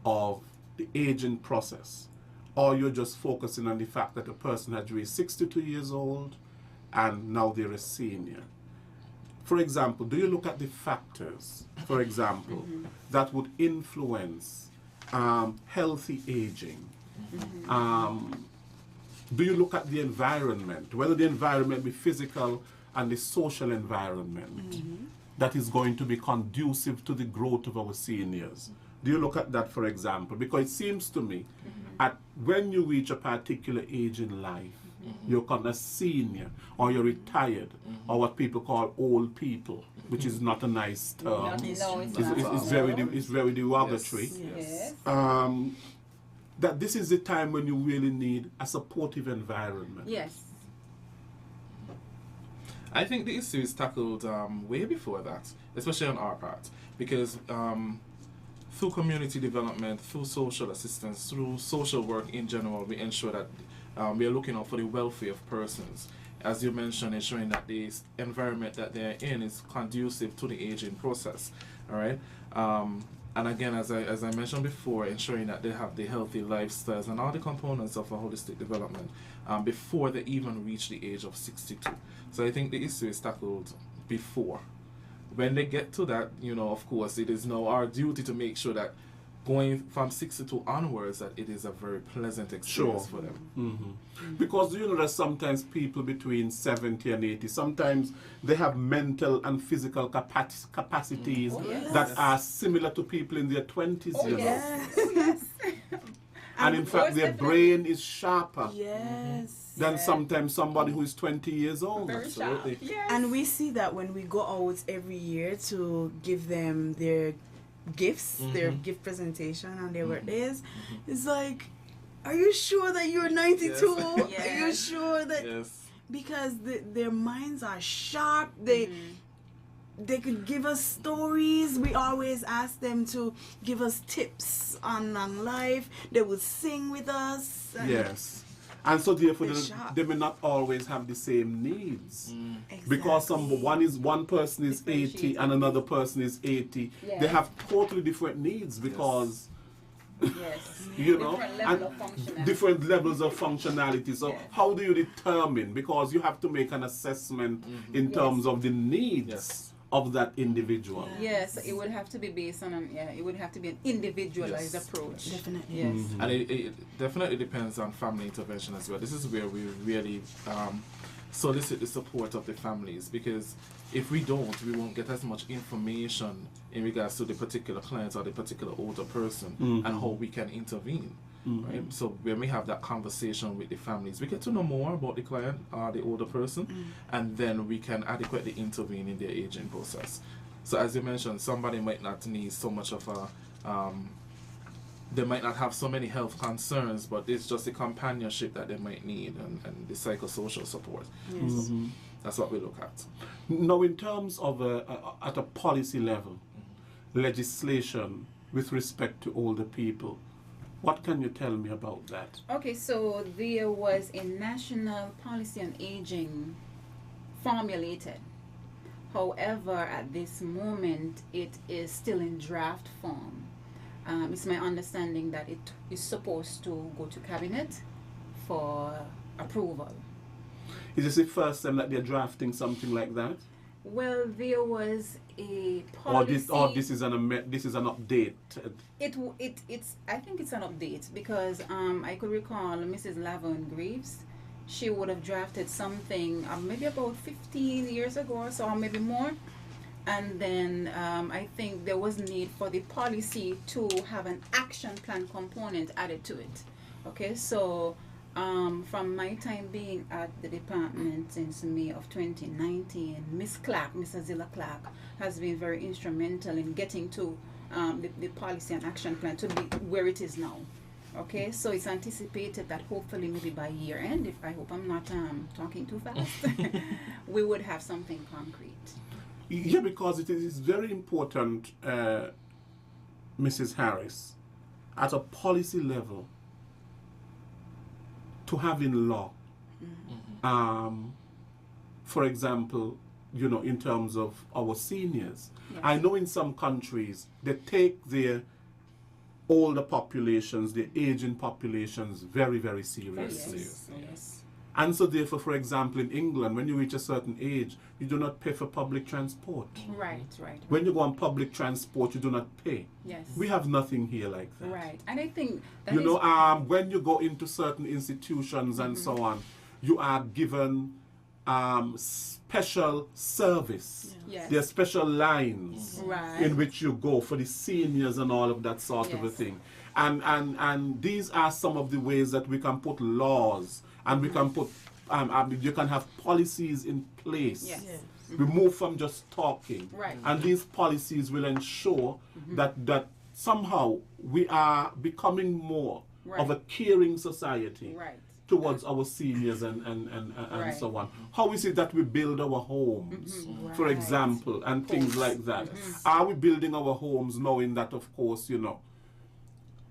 of the aging process, or you're just focusing on the fact that a person has reached 62 years old and now they're a senior? for example, do you look at the factors, for example, that would influence healthy aging? Do you look at the environment, whether the environment be physical and the social environment that is going to be conducive to the growth of our seniors? Do you look at that, for example? Because it seems to me, when you reach a particular age in life, you're called a senior, or you're retired, or what people call old people, which is not a nice term. No, it's It's very derogatory. Yes. That this is the time when you really need a supportive environment. Yes. I think the issue is tackled way before that, especially on our part, because through community development, through social assistance, through social work in general, we ensure that we are looking out for the welfare of persons. As you mentioned, ensuring that the environment that they're in is conducive to the aging process. All right. And again, as I mentioned before, ensuring that they have the healthy lifestyles and all the components of a holistic development before they even reach the age of 62. So I think the issue is tackled before. When they get to that, of course, it is now our duty to make sure that going from 62 onwards, that it is a very pleasant experience for them. Because that sometimes people between 70 and 80, sometimes they have mental and physical capacities that are similar to people in their 20s. Yes. And in fact, their brain is sharper than Yes. sometimes somebody who is 20 years old. Very sharp. Yes. And we see that when we go out every year to give them their gifts, their gift presentation on their birthdays, it's like, are you sure that you're 92? Yes. Are you sure that? Because their minds are sharp. They could give us stories. We always ask them to give us tips on life. They will sing with us. Yes. And so therefore They're they may not always have the same needs. Exactly. Because one person is 80 and another person is 80. Yes. They have totally different needs because Yes. different level of functionality. Different levels of functionality. So how do you determine? Because you have to make an assessment in terms of the needs of that individual. Yes, it would have to be based on it would have to be an individualized approach. Definitely. Yes. And it definitely depends on family intervention as well. This is where we really solicit the support of the families, because if we don't, we won't get as much information in regards to the particular client or the particular older person and how we can intervene. Right? So when we have that conversation with the families, we get to know more about the client or the older person, and then we can adequately intervene in their aging process. So as you mentioned, somebody might not need so much of a they might not have so many health concerns, but it's just the companionship that they might need and the psychosocial support. Yes. That's what we look at. Now, in terms of at a policy level, legislation with respect to older people, what can you tell me about that? Okay, so there was a national policy on aging formulated. However, at this moment, it is still in draft form. It's my understanding that it is supposed to go to cabinet for approval. Is this the first time that they're drafting something like that? Well, there was a policy. Or this is an update. It's I think it's an update because I could recall Mrs. Laverne Greaves. She would have drafted something maybe about 15 years ago or so, or maybe more. And then I think there was need for the policy to have an action plan component added to it. Okay, so from my time being at the department since May of 2019, Miss Clark, Mrs. Zilla Clark, has been very instrumental in getting to the policy and action plan to be where it is now. Okay, so it's anticipated that hopefully maybe by year end, if I hope I'm not talking too fast, we would have something concrete. Yeah, because it is very important, Mrs. Harris, at a policy level, to have in law, for example, in terms of our seniors. Yes. I know in some countries they take their older populations, the aging populations very, very seriously. Yes. And so therefore, for example, in England, when you reach a certain age, you do not pay for public transport. Right, right. When you go on public transport, you do not pay. Yes. We have nothing here like that. Right. And I think that You is- know, when you go into certain institutions and so on, you are given special service. Yes. There are special lines Right. in which you go for the seniors and all of that sort of a Yes. thing. And these are some of the ways that we can put laws and we can put you can have policies in place. Yes. We move from just talking. Right. And these policies will ensure that somehow we are becoming more of a caring society Right. towards our seniors and Right. so on. How is it that we build our homes, for Right. example, and things like that? Are we building our homes knowing that, of course, you know,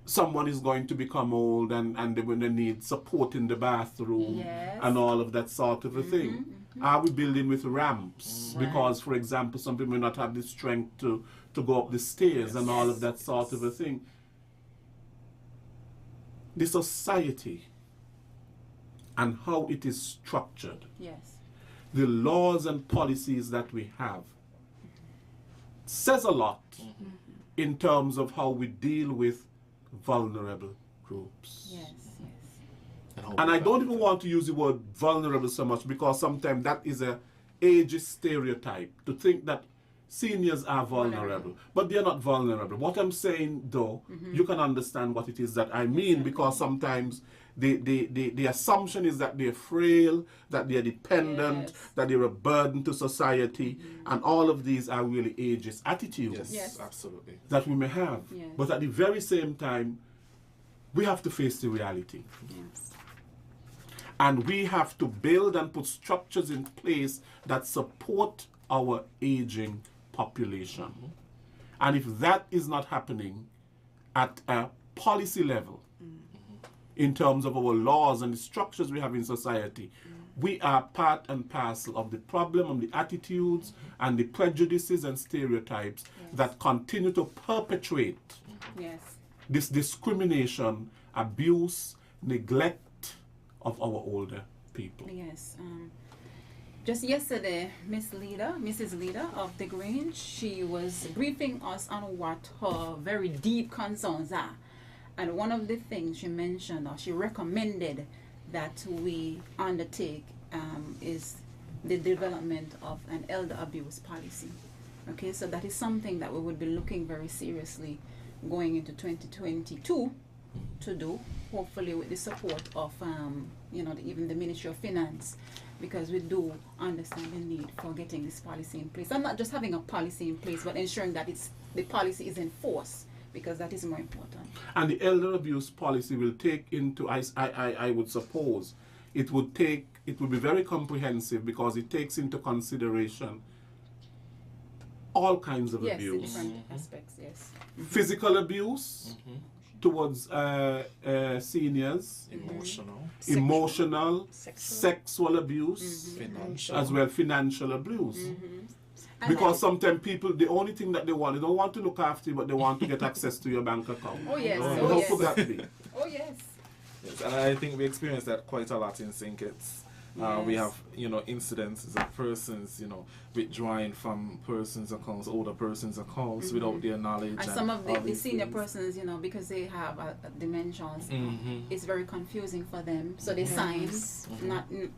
someone is going to become old and they're going to need support in the bathroom Yes. and all of that sort of a thing? Are we building with ramps? Right. Because, for example, some people may not have the strength to go up the stairs and all of that sort of a thing. The society and how it is structured, Yes. the laws and policies that we have, says a lot in terms of how we deal with vulnerable groups. Yes. Yes. And I don't even want to use the word vulnerable so much because sometimes that is a ageist stereotype to think that seniors are vulnerable, but they're not vulnerable. What I'm saying, though, you can understand what it is that I mean, because sometimes the assumption is that they're frail, that they're dependent, Yes. that they're a burden to society, and all of these are really ageist attitudes Yes, Yes. absolutely. that we may have. Yes. But at the very same time, we have to face the reality. Yes. And we have to build and put structures in place that support our aging population. And if that is not happening at a policy level, in terms of our laws and the structures we have in society, we are part and parcel of the problem and the attitudes and the prejudices and stereotypes that continue to perpetuate Yes. this discrimination, abuse, neglect of our older people. Yes. Just yesterday, Mrs. Leader of the Grange, she was briefing us on what her very deep concerns are. And one of the things she mentioned, or she recommended that we undertake, is the development of an elder abuse policy. Okay, so that is something that we would be looking very seriously going into 2022 to do, hopefully with the support of even the Ministry of Finance, because we do understand the need for getting this policy in place. And not just having a policy in place, but ensuring that the policy is enforced, because that is more important. And the elder abuse policy will take into, I would suppose, it would be very comprehensive because it takes into consideration all kinds of Yes, abuse. different aspects, yes. Physical abuse towards seniors, emotional, sexual abuse, Financial. as well financial abuse. Because sometimes people, the only thing that they don't want to look after you, but they want to get access to your bank account. Oh yes, How oh yes. could that be? Oh yes. Yes, and I think we experience that quite a lot in St. Kitts. We Yes. have, incidences of persons, withdrawing from persons' accounts, older persons' accounts without their knowledge. And some of the these senior things. persons, because they have dementias, Mhm. it's very confusing for them. So they sign,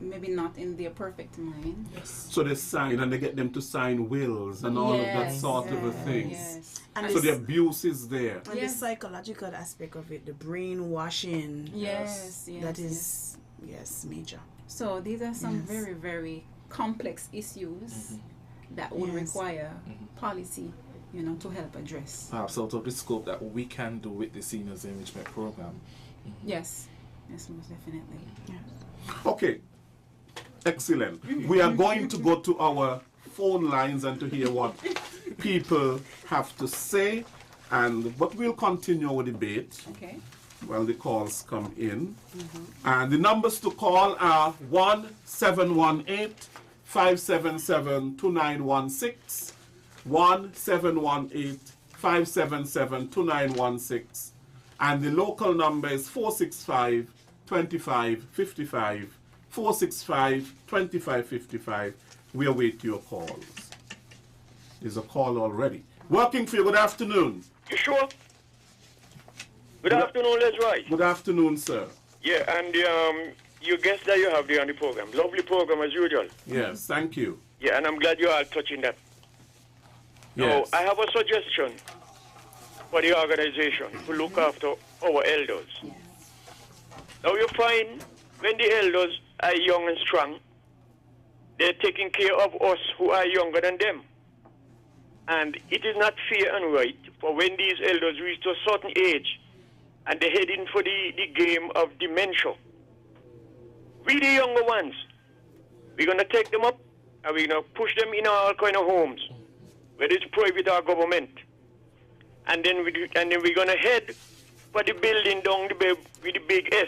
maybe not in their perfect mind. Yes. So they sign and they get them to sign wills and all of that Yes, sort of a thing. Yes. And So this- the abuse is there. And Yes. the psychological aspect of it, the brainwashing, Yes, yes. that yes. is, yes, major. So these are some Yes. very, very complex issues that would Yes. require policy, to help address. Perhaps out of the scope that we can do with the Seniors Enrichment Program. Yes. Yes, most definitely. Okay, excellent. We are going to go to our phone lines and to hear what people have to say, but we'll continue our debate Okay. while the calls come in. And the numbers to call are 1-718-577-2916, 1-718-577-2916, and the local number is 465-2555, 465-2555. We await your calls. There's a call already. Working for you. Good afternoon. You sure? Good afternoon, Lesroy. Good afternoon, sir. Yeah, and your guest that you have there on the program. Lovely program as usual. Yes, thank you. Yeah, and I'm glad you are touching that. Yes. Now, I have a suggestion for the organization to look after our elders. Now, you find when the elders are young and strong, they're taking care of us who are younger than them. And it is not fair and right for when these elders reach to a certain age and they're heading for the game of dementia. We, the younger ones, we're going to take them up and we're going to push them in all kind of homes, whether it's private or government. And then we're going to head for the building down with the big S.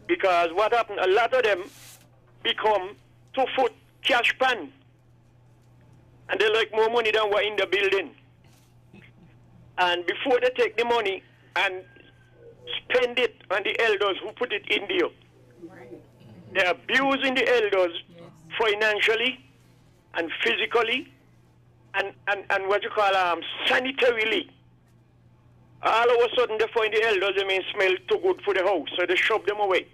Because what happened, a lot of them become 2-foot cash pan. And they like more money than what in the building. And before they take the money and spend it on the elders who put it in there, they're abusing the elders financially and physically and what you call sanitarily. All of a sudden they find the elders, they may smell too good for the house, so they shove them away.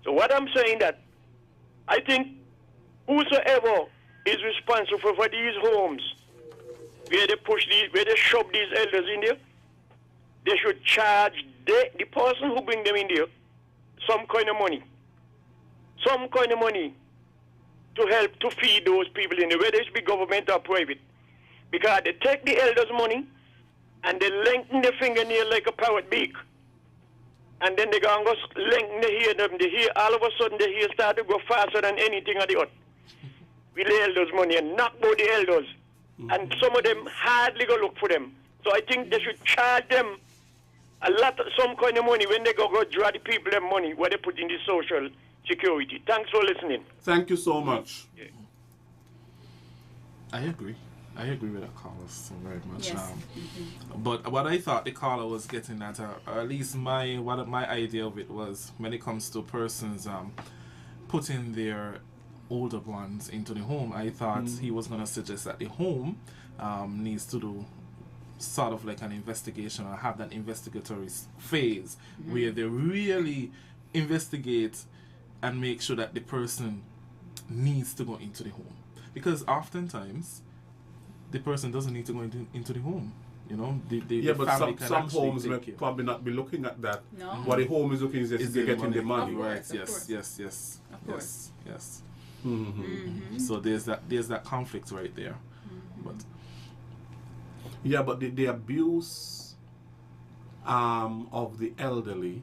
So what I'm saying that, I think whosoever is responsible for these homes where they shove these elders in there, they should charge the person who bring them in there some kind of money. Some kind of money to help to feed those people in there, whether it's be government or private. Because they take the elders' money and they lengthen the fingernail like a parrot beak. And then they go and go lengthen the hair, all of a sudden the hair start to go faster than anything on the earth. With the elders' money and knock out the elders. And some of them hardly go look for them. So I think they should charge them some kind of money when they go draw the people their money, what they put in the social security. Thanks for listening. Thank you so much. Yeah. I agree. I agree with that caller so very much. Yes. But what I thought the caller was getting at, or at least my idea of it was, when it comes to persons putting their older ones into the home, I thought he was going to suggest that the home needs to do sort of like an investigation or have that investigatory phase where they really investigate and make sure that the person needs to go into the home. Because oftentimes the person doesn't need to go into the home. You know, the But family some can homes may care. probably not be looking at that. No. What the home is looking is Is they're the getting the money. Of course, Right, of yes, course. yes. Of course. Yes. Mm-hmm. So there's that conflict right there. But Yeah, but the abuse of the elderly,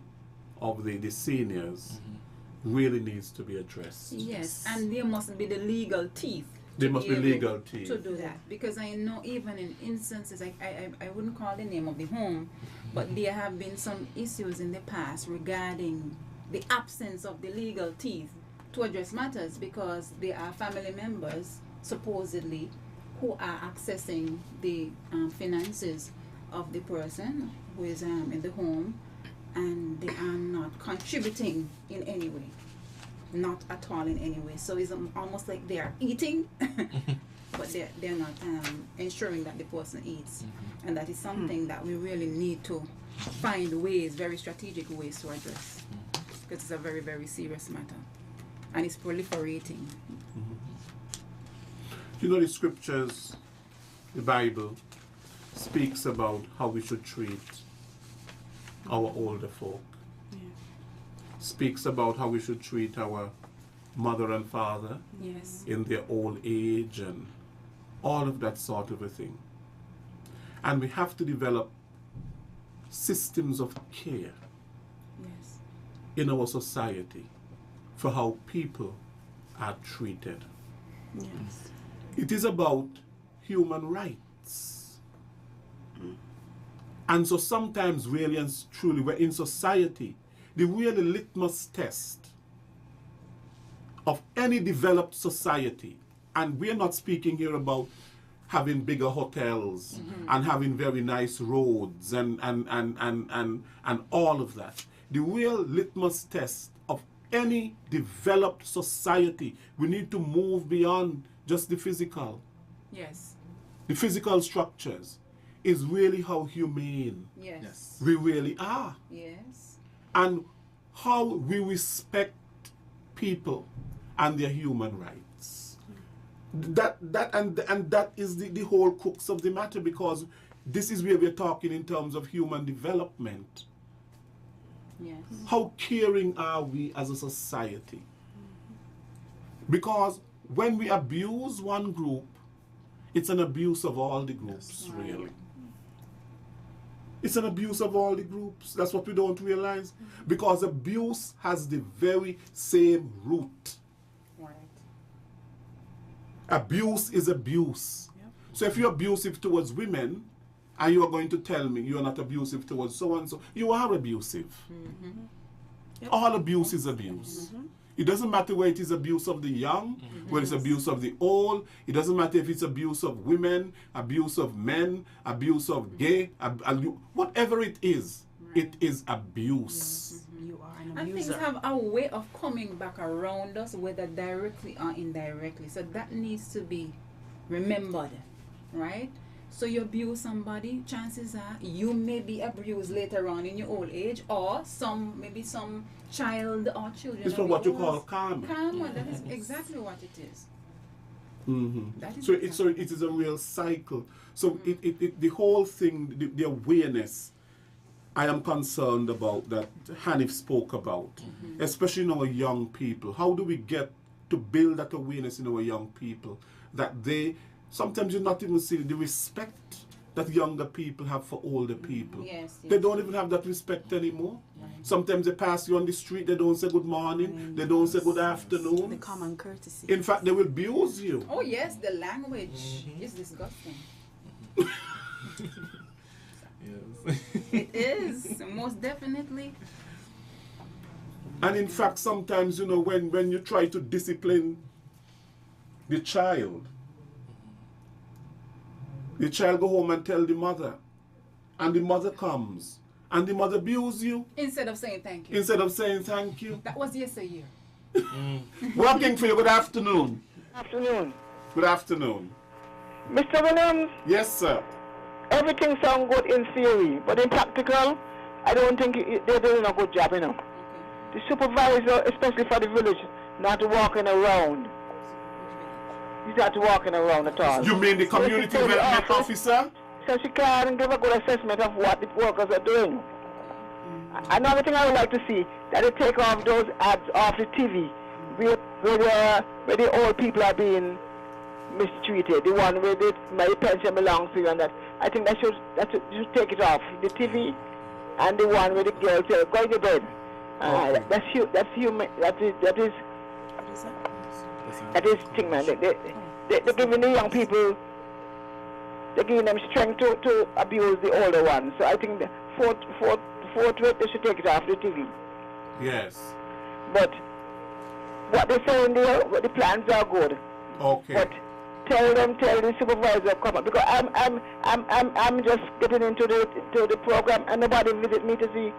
of the seniors, really needs to be addressed. Yes, and there must be the legal teeth. There to must be able legal teeth. to do that, because I know even in instances, I wouldn't call the name of the home, but there have been some issues in the past regarding the absence of the legal teeth to address matters, because there are family members supposedly who are accessing the finances of the person who is in the home, and they are not contributing in any way. Not at all in any way. So it's almost like they are eating, but they're not ensuring that the person eats. And that is something that we really need to find ways, very strategic ways to address. Because it's a very, very serious matter. And it's proliferating. You know, the scriptures, the Bible, speaks about how we should treat our older folk. Speaks about how we should treat our mother and father Yes. in their old age and all of that sort of a thing. And we have to develop systems of care Yes. in our society for how people are treated. Yes. It is about human rights. And so sometimes really and truly we're in society, the really litmus test of any developed society, and we're not speaking here about having bigger hotels and having very nice roads and all of that. The real litmus test of any developed society, we need to move beyond just the physical. Yes. The physical structures is really how humane Yes. Yes. we really are, Yes. and how we respect people and their human rights. That that is the whole crux of the matter, because this is where we're talking in terms of human development. Yes. How caring are we as a society? Because when we abuse one group, it's an abuse of all the groups, Right. really. It's an abuse of all the groups. That's what we don't realize. Because abuse has the very same root. Right. Abuse is abuse. So if you're abusive towards women, and you are going to tell me you're not abusive towards so and so, you are abusive. All abuse is abuse. It doesn't matter whether it is abuse of the young, whether it's abuse of the old. It doesn't matter if it's abuse of women, abuse of men, abuse of gay, whatever it is abuse. You are an And things abuser. have a way of coming back around us, whether directly or indirectly. So that needs to be remembered, right? So you abuse somebody, chances are you may be abused later on in your old age, or maybe some child or children. It's of from what you yours. call karma. Karma, that is exactly what it is. That is So exactly. it is a real cycle. So the whole thing, the awareness, I am concerned about, that Hanif spoke about, especially in our young people. How do we get to build that awareness in our young people, that they, sometimes you're not even seeing the respect that younger people have for older people. Yes, They yes. don't even have that respect anymore. Sometimes they pass you on the street, they don't say good morning, they don't say good The afternoon. common courtesy. In fact, they will abuse you. Oh yes, the language is disgusting. Yes. It is, most definitely. And in fact, sometimes, you know, when you try to discipline the child go home and tell the mother, and the mother comes, and the mother abuses you Instead of saying thank you. instead of saying thank you. That was yesteryear. Working for you, good afternoon. Afternoon. Good afternoon. Mr. Williams, Yes, sir. everything sounds good in theory, but in practical, I don't think they're doing a good job, you know. The supervisor, especially for the village, not walking around. He's not walking around at all. You mean the community Yes, he told the development office, officer? So she can't give a good assessment of what the workers are doing. Another thing I would like to see, that they take off those ads off the TV where the old people are being mistreated, the one where my pension belongs to, and that. I think that should take it off the TV, and the one where the girls say, go to bed. Okay. That's human. That is thing, man. They're giving the young people, they're giving them strength to abuse the older ones. So I think the fourth they should take it off the TV. Yes. But what they're saying there, the plans are good. Okay. But tell the supervisor come up, because I'm just getting into the program, and nobody visit me to see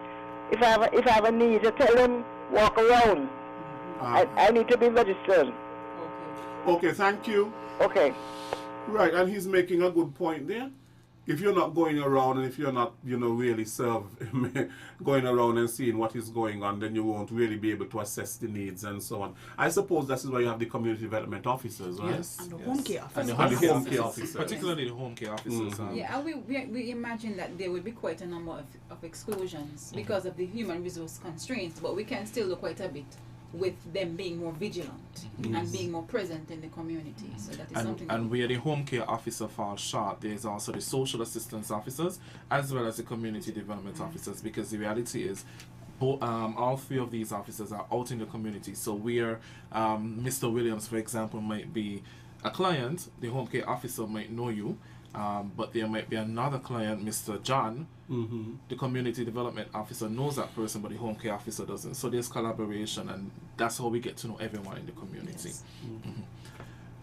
if I have a need. To tell them walk around. I need to be registered. Okay, thank you. Okay. Right, and he's making a good point there. If you're not going around, and if you're not, really going around and seeing what is going on, then you won't really be able to assess the needs and so on. I suppose that is why you have the community development officers, right? Yes. And the yes. home care And the officers. home care Yes. officers. Particularly the home care officers. Yeah, we imagine that there will be quite a number of exclusions because of the human resource constraints, but we can still do quite a bit with them being more vigilant and being more present in the community. So that is something. And where the home care officer falls short, there's also the social assistance officers as well as the community development officers, because the reality is all three of these officers are out in the community. So where Mr. Williams, for example, might be a client, the home care officer might know you, but there might be another client, Mr. John. The community development officer knows that person, but the home care officer doesn't. So there's collaboration, and that's how we get to know everyone in the community. Yes.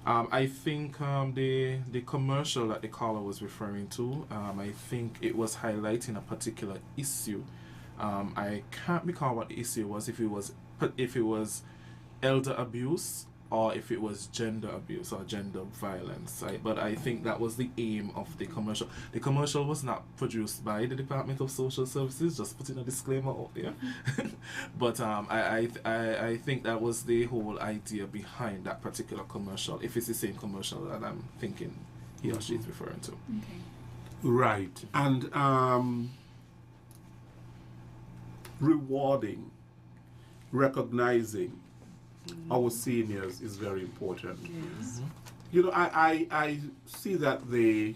I think the commercial that the caller was referring to, I think it was highlighting a particular issue. I can't recall what the issue was, if it was if it was elder abuse or if it was gender abuse or gender violence. But I think that was the aim of the commercial. The commercial was not produced by the Department of Social Services, just putting a disclaimer out there. But I think that was the whole idea behind that particular commercial, if it's the same commercial that I'm thinking he or she is referring to. Okay. Right. And rewarding, recognizing our seniors is very important. Yes. You know, I see that the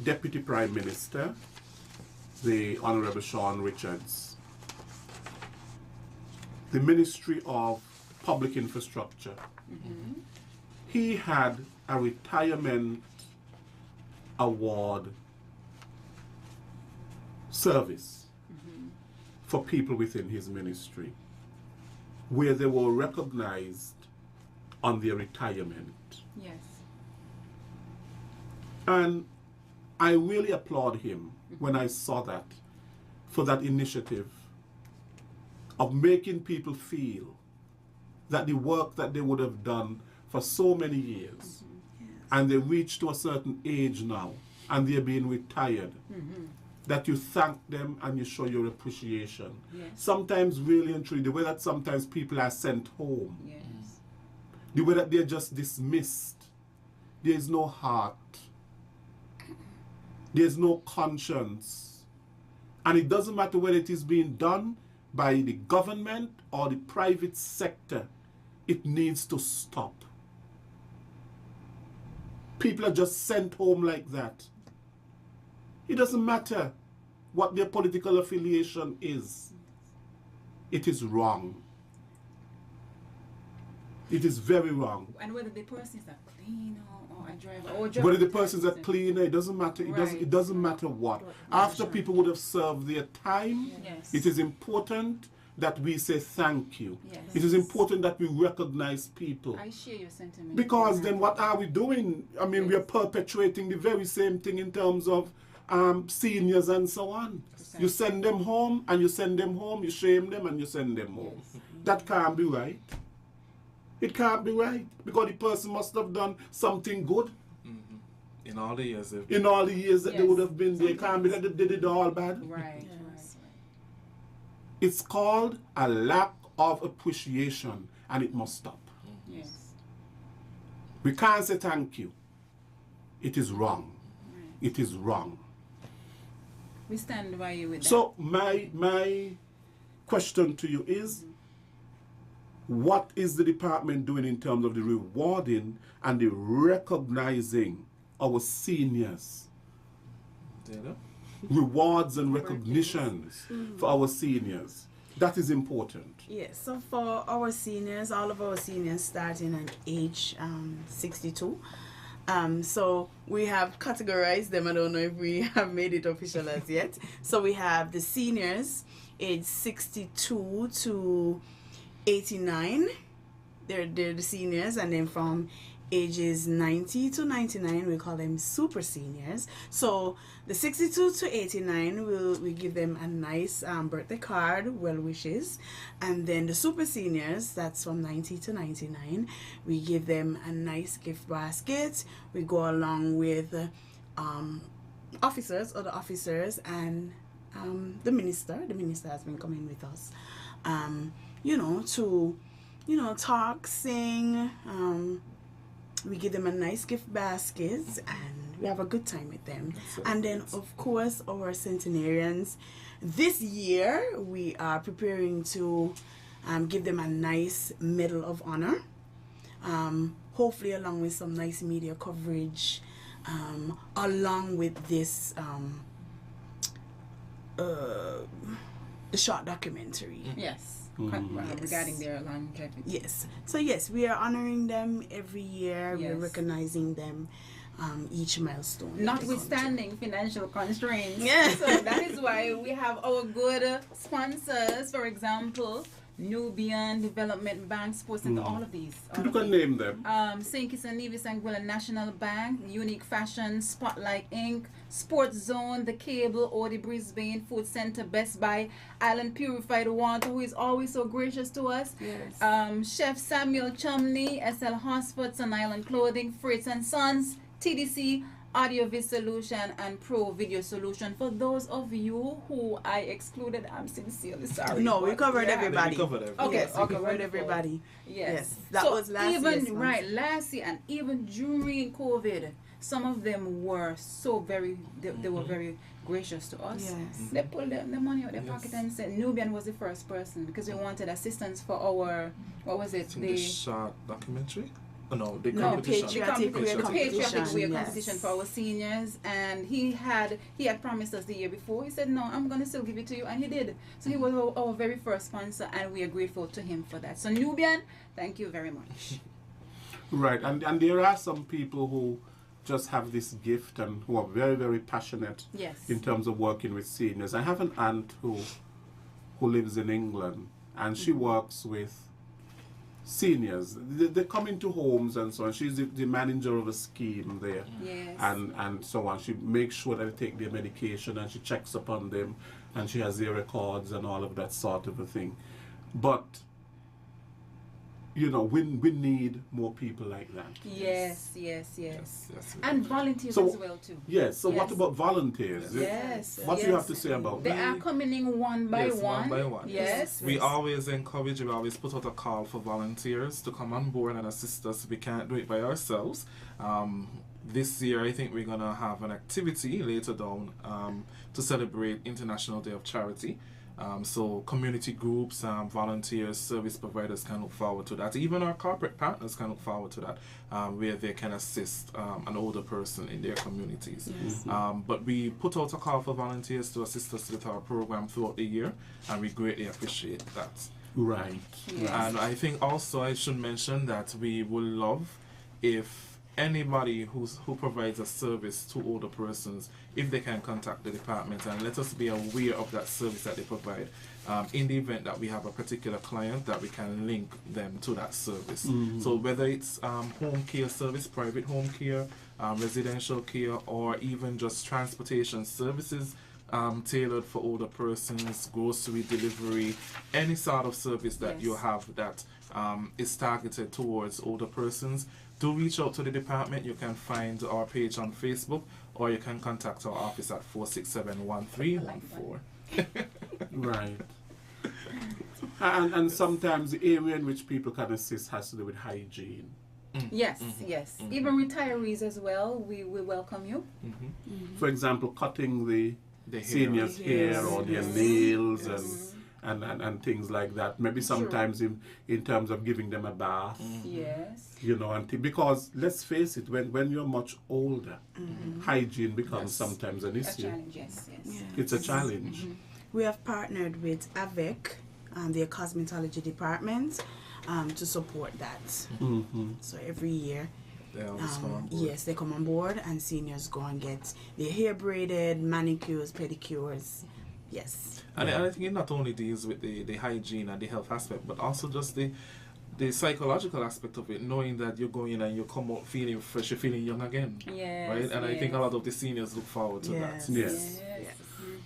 Deputy Prime Minister, the Honorable Sean Richards, the Ministry of Public Infrastructure, he had a retirement award service for people within his ministry, where they were recognized on their retirement. Yes. And I really applaud him when I saw that, for that initiative of making people feel that the work that they would have done for so many years, and they reach to a certain age now, and they're being retired, that you thank them and you show your appreciation. Yes. Sometimes, really and truly, the way that sometimes people are sent home, Yes. the way that they're just dismissed, there is no heart, there's no conscience. And it doesn't matter whether it is being done by the government or the private sector, it needs to stop. People are just sent home like that. It doesn't matter what their political affiliation is. It is wrong. It is very wrong. And whether the person is a cleaner or a driver or just Whether the person's a cleaner, it doesn't matter. Right. It doesn't matter what. After people would have served their time, Yes. it is important that we say thank you. Yes. It is important that we recognize people. I share your sentiment. Because then what are we doing? I mean, we are perpetuating the very same thing in terms of seniors and so on. You send them home and you send them home, you shame them and you send them home. That can't be right. It can't be right, because the person must have done something good In all the years they've in all the years that they Yes. would have been there. It can't be that they did it all bad. Right. Yes. It's called a lack of appreciation, and it must stop. Yes. We can't say thank you. It is wrong. Right. It is wrong. We stand by you with that. So my question to you is, what is the department doing in terms of the rewarding and the recognizing our seniors? Rewards and recognitions for our seniors. That is important. Yes, so for our seniors, all of our seniors starting at age 62. So we have categorized them. I don't know if we have made it official as yet. So we have the seniors age 62 to 89. They're the seniors, and then from ages 90 to 99 we call them super seniors. So the 62 to 89 we give them a nice birthday card, well wishes, and then the super seniors, that's from 90 to 99, we give them a nice gift basket. We go along with officers, other officers, and the minister has been coming with us, to talk, sing. We give them a nice gift basket and we have a good time with them. And then, of course, our centenarians. This year, we are preparing to give them a nice Medal of Honor. Hopefully, along with some nice media coverage, along with this short documentary. Yes. Regarding their longevity. Yes. So yes, we are honoring them every year. Yes. We're recognizing them each milestone. Notwithstanding financial constraints. Yeah. So that is why we have our good sponsors. For example, Nubian Development Bank, Sports Center, all of these. You can name them. St. Kitts and Nevis and Anguilla National Bank, Unique Fashion, Spotlight Inc., Sports Zone, The Cable, Odi Brisbane, Food Center, Best Buy, Island Purified Water, who is always so gracious to us. Yes. Chef Samuel Chumley, SL Hosford, Sun Island Clothing, Fritz and Sons, TDC, Audio Vis Solution, and Pro Video Solution. For those of you who I excluded, I'm sincerely sorry. No, we but covered yeah. everybody. We covered everybody. Okay, Yes, we okay, covered wonderful. everybody. Yes. That So was last even year's month. right last year, and even during COVID, some of them were so very they were very gracious to us. Yes. They pulled the money out of their Yes. pocket and said Nubian was the first person because we wanted assistance for our what was it I think the short documentary? Oh, no, the no, competition. Patriotic Wear Patriotic competition, Wear yes. competition for our seniors, and he had promised us the year before. He said, "No, I'm gonna still give it to you," and he did. So he was our very first sponsor, and we are grateful to him for that. So Nubian, thank you very much. Right, and there are some people who just have this gift and who are very, very passionate Yes. in terms of working with seniors. I have an aunt who lives in England, and she works with seniors. They come into homes and so on. She's the manager of a scheme there, Yes. and so on. She makes sure that they take their medication, and she checks upon them, and she has their records and all of that sort of a thing. But you know, we need more people like that. Yes. Yes. And volunteers So- as well too. Yes. So what Yes. about volunteers? Yes. What do you have to say about They that? are coming in one by Yes, one. one by one. Yes. We always encourage, we always put out a call for volunteers to come on board and assist us. We can't do it by ourselves. This year, I think we're going to have an activity later down to celebrate International Day of Charity. So community groups, volunteers, service providers can look forward to that. Even our corporate partners can look forward to that, where they can assist an older person in their communities. Yes. But we put out a call for volunteers to assist us with our program throughout the year, and we greatly appreciate that. Right. Yes. And I think also I should mention that we would love if anybody who provides a service to older persons, if they can contact the department and let us be aware of that service that they provide, in the event that we have a particular client, that we can link them to that service. So whether it's home care service, private home care, residential care, or even just transportation services tailored for older persons, grocery delivery, any sort of service that Yes. you have that is targeted towards older persons, do reach out to the department. You can find our page on Facebook, or you can contact our office at 467-1314. Right. And sometimes the area in which people can assist has to do with hygiene. Yes. Even retirees as well. We welcome you. For example, cutting the The hair. seniors' hair Yes. or their Yes. nails Yes. and things like that. Maybe sometimes in terms of giving them a bath, Yes. you know, because let's face it, when you're much older, hygiene becomes Yes. sometimes an A issue. challenge. Yes. Yeah. It's a challenge. We have partnered with AVEC, their cosmetology department, to support that. So every year, They always come on board. yes, they come on board and seniors go and get their hair braided, manicures, pedicures. Yes. And I think it not only deals with the hygiene and the health aspect, but also just the psychological aspect of it, knowing that you're going in and you come out feeling fresh, you're feeling young again. Yes. Right? And I think a yes. lot of the seniors look forward to Yes. that. Yes. Yes.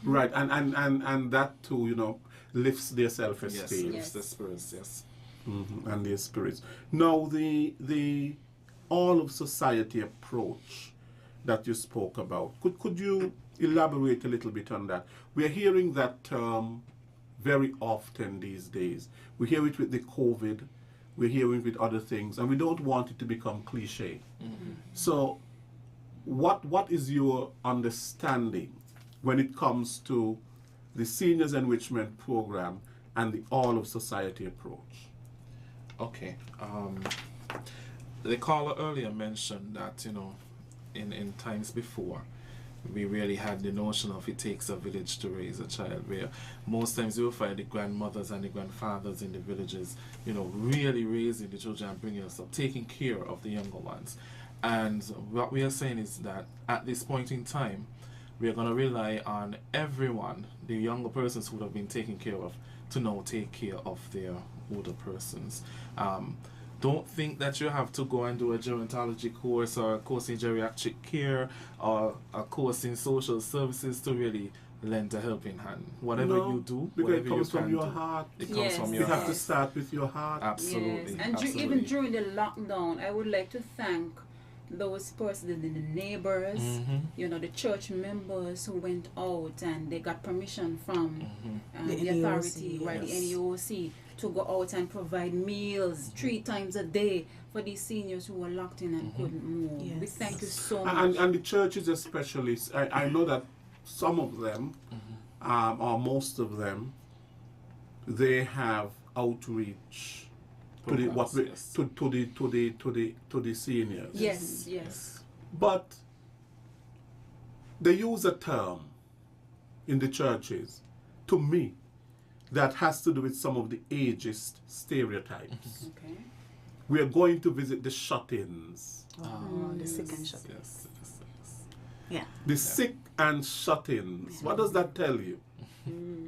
Right, and that too, you know, lifts their Yes, self-esteem. lifts the spirits, yes. And their spirits. Now, the all of society approach that you spoke about, could you elaborate a little bit on that? We're hearing that term very often these days. We hear it with the COVID, we're hearing it with other things, and we don't want it to become cliche. So, what is your understanding when it comes to the Seniors Enrichment Program and the all of society approach? Okay. The caller earlier mentioned that, you know, in times before, we really had the notion of it takes a village to raise a child, where most times you'll find the grandmothers and the grandfathers in the villages, you know, really raising the children and bringing us up, taking care of the younger ones. And what we are saying is that at this point in time, we're going to rely on everyone, the younger persons who would have been taken care of, to now take care of their older persons. Don't think that you have to go and do a gerontology course or a course in geriatric care or a course in social services to really lend a helping hand. Whatever you do, because whatever it comes you from can your do, heart. it comes Yes. from You your have heart. to start with your heart. Absolutely. Yes. And absolutely. even during the lockdown, I would like to thank those persons, the neighbors, you know, the church members who went out and they got permission from The the authority, NEOC, right, yes. the NEOC, to go out and provide meals 3 times a day for these seniors who were locked in and couldn't move. We Yes. thank you so much. And the churches especially, I know that some of them, or most of them, they have outreach to the what we, Yes. to the seniors. Yes, yes. But they use a term in the churches, to me, that has to do with some of the ageist stereotypes. Okay. We are going to visit the shut-ins. The sick and shut. Yes, yes, yes. Yeah. The sick and shut-ins. What does that tell you?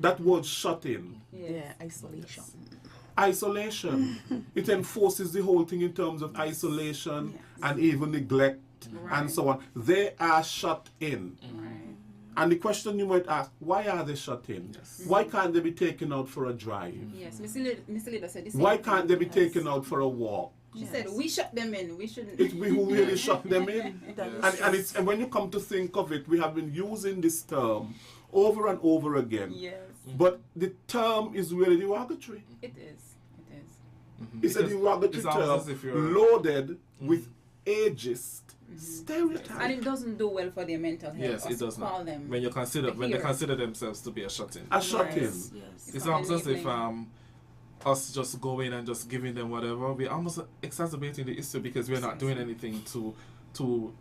That word shut-in. Yes. Yeah, isolation. Isolation. It enforces the whole thing in terms of isolation and even neglect Right. and so on. They are shut in. Right. And the question you might ask, why are they shut in? Yes. Why can't they be taken out for a drive? Yes, Miss Lida said the same Why thing. can't they be taken out for a walk? She said we shut them in. We shouldn't. It's we who really shut them in. That is And when you come to think of it, we have been using this term over and over again. Yes, But the term is really derogatory. it is. It is. It's a Because derogatory it's almost term as if you're loaded with ageist stereotypes. And it doesn't do well for their mental health. Yes, us it does to call not. them. When they here. consider themselves to be a shut-in. A shut-in. Yes. Yes. It's an almost as if enabling. us just going and just giving them whatever, we're almost exacerbating the issue because we're not doing anything to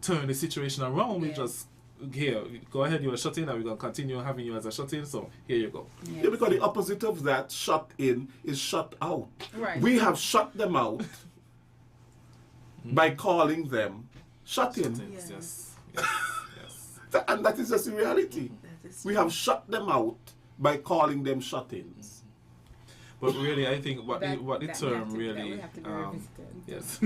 turn the situation around. We Yeah. just here, go ahead, you're a shut-in, and we're gonna continue having you as a shut-in. So here you go. Yes. Yeah, because the opposite of that, shut in, is shut out. Right. We have shut them out by calling them shut-in. Shut-ins, Yes. yes, yes. And that is just the reality. That is We have shut them out by calling them shut-ins. But really, I think what That- the that we term have to- that really, we have to be revisited. yes,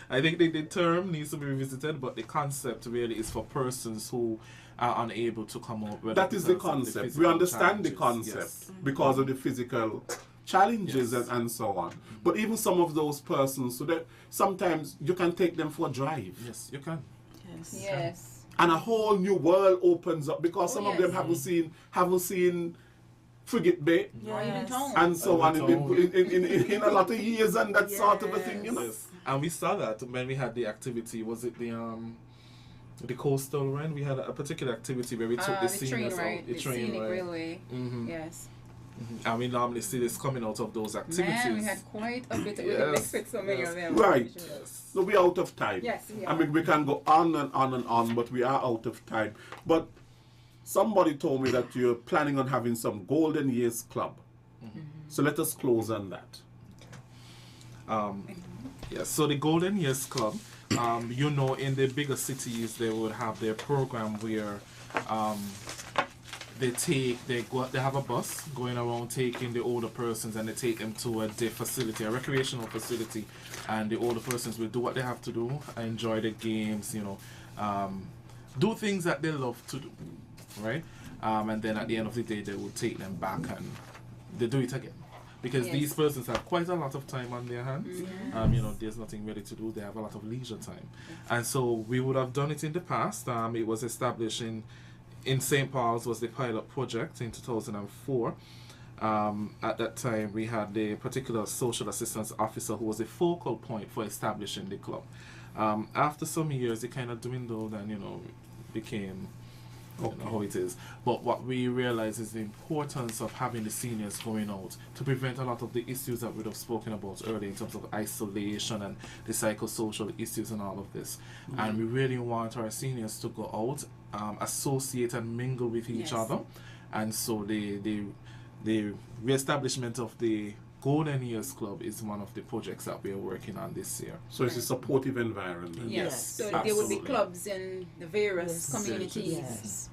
I think the term needs to be revisited. But the concept really is for persons who are unable to come out. whether That is the because of concept. We physical understand the challenges, concept yes. because of the physical challenges Yes. and so on. But even some of those persons, so that sometimes you can take them for a drive. Yes, you can. Yes. Yes. And a whole new world opens up because some of them yes. haven't seen Frigate Bay Or even Yes. town. and so on Town. in a lot of years and that sort of a thing, you know. Yes. And we saw that when we had the activity. Was it the coastal run? We had a particular activity where we took the the train seniors ride, out. the scenic railway. Mhm. Yes. And we normally see this coming out of those activities. Man, we had quite a bit. We Yes. didn't expect so many Yes. of them. Right. Yes. So we're out of time. Yes, we I are. mean, we can go on and on and on, but we are out of time. But somebody told me that you're planning on having some Golden Years Club. So let us close on that. Yes, so the Golden Years Club, in the bigger cities, they would have their program where they have a bus going around taking the older persons and they take them to a day facility, a recreational facility, and the older persons will do what they have to do, enjoy the games, do things that they love to do, right? And then at the end of the day, they will take them back and they do it again. Because Yes. these persons have quite a lot of time on their hands. There's nothing really to do. They have a lot of leisure time. And so we would have done it in the past. It was established in St. Paul's was the pilot project in 2004. At that time, we had the particular social assistance officer who was the focal point for establishing the club. After some years, it kind of dwindled and, became how it is. But what we realize is the importance of having the seniors going out to prevent a lot of the issues that we have spoken about earlier in terms of isolation and the psychosocial issues and all of this. And we really want our seniors to go out, associate and mingle with each Yes. other. And so the re-establishment of the Golden Years Club is one of the projects that we are working on this year. So it's a supportive environment. Yes. Yes. So there would be Absolutely. clubs in the various Yes. communities. Yes.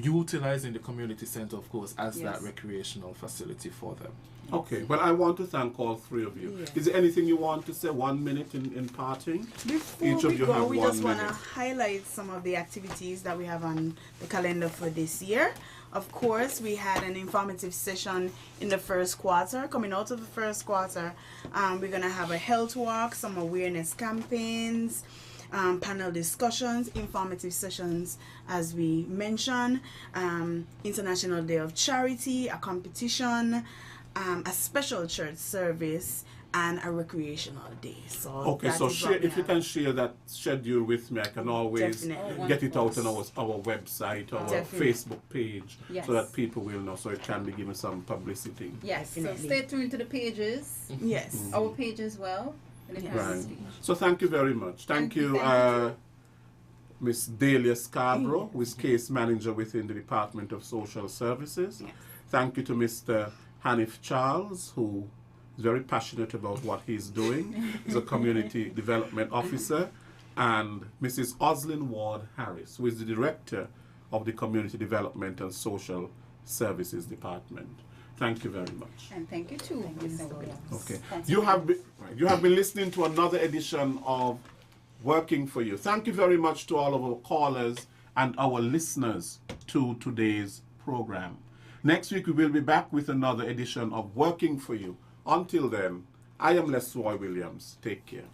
utilizing the community center, of course, as that Yes. recreational facility for them. Okay, well, I want to thank all three of you. Yes. Is there anything you want to say? 1 minute in parting? Before Each of we you go, have we 1 just want to minute. highlight some of the activities that we have on the calendar for this year. Of course, we had an informative session in the first quarter. Coming out of the first quarter, we're going to have a health walk, some awareness campaigns, panel discussions, informative sessions, as we mentioned, International Day of Charity, a competition, a special church service, and a recreational day. So Okay, that so is share, what we if you have. can share that schedule with me, I can always Definitely. get it out on our website, our Definitely. Facebook page, Yes. so that people will know, so it can be given some publicity. Yes, so Definitely. stay tuned to the pages, Yes. our page as well. And the Yes. parents' Right. page. So thank you very much. Thank you, Thank Miss Delia Scarborough, who is case manager within the Department of Social Services. Yes. Thank you to Mr. Hanif Charles, who is very passionate about what he's doing. He's a community development officer. And Mrs. Oslin Ward Harris, who is the director of the Community Development and Social Services Department. Thank you very much. And thank you too, Mr. Williams. Okay. Thanks You for have been listening to another edition of Working for You. Thank you very much to all of our callers and our listeners to today's program. Next week we will be back with another edition of Working for You. Until then, I am Lesroy Williams. Take care.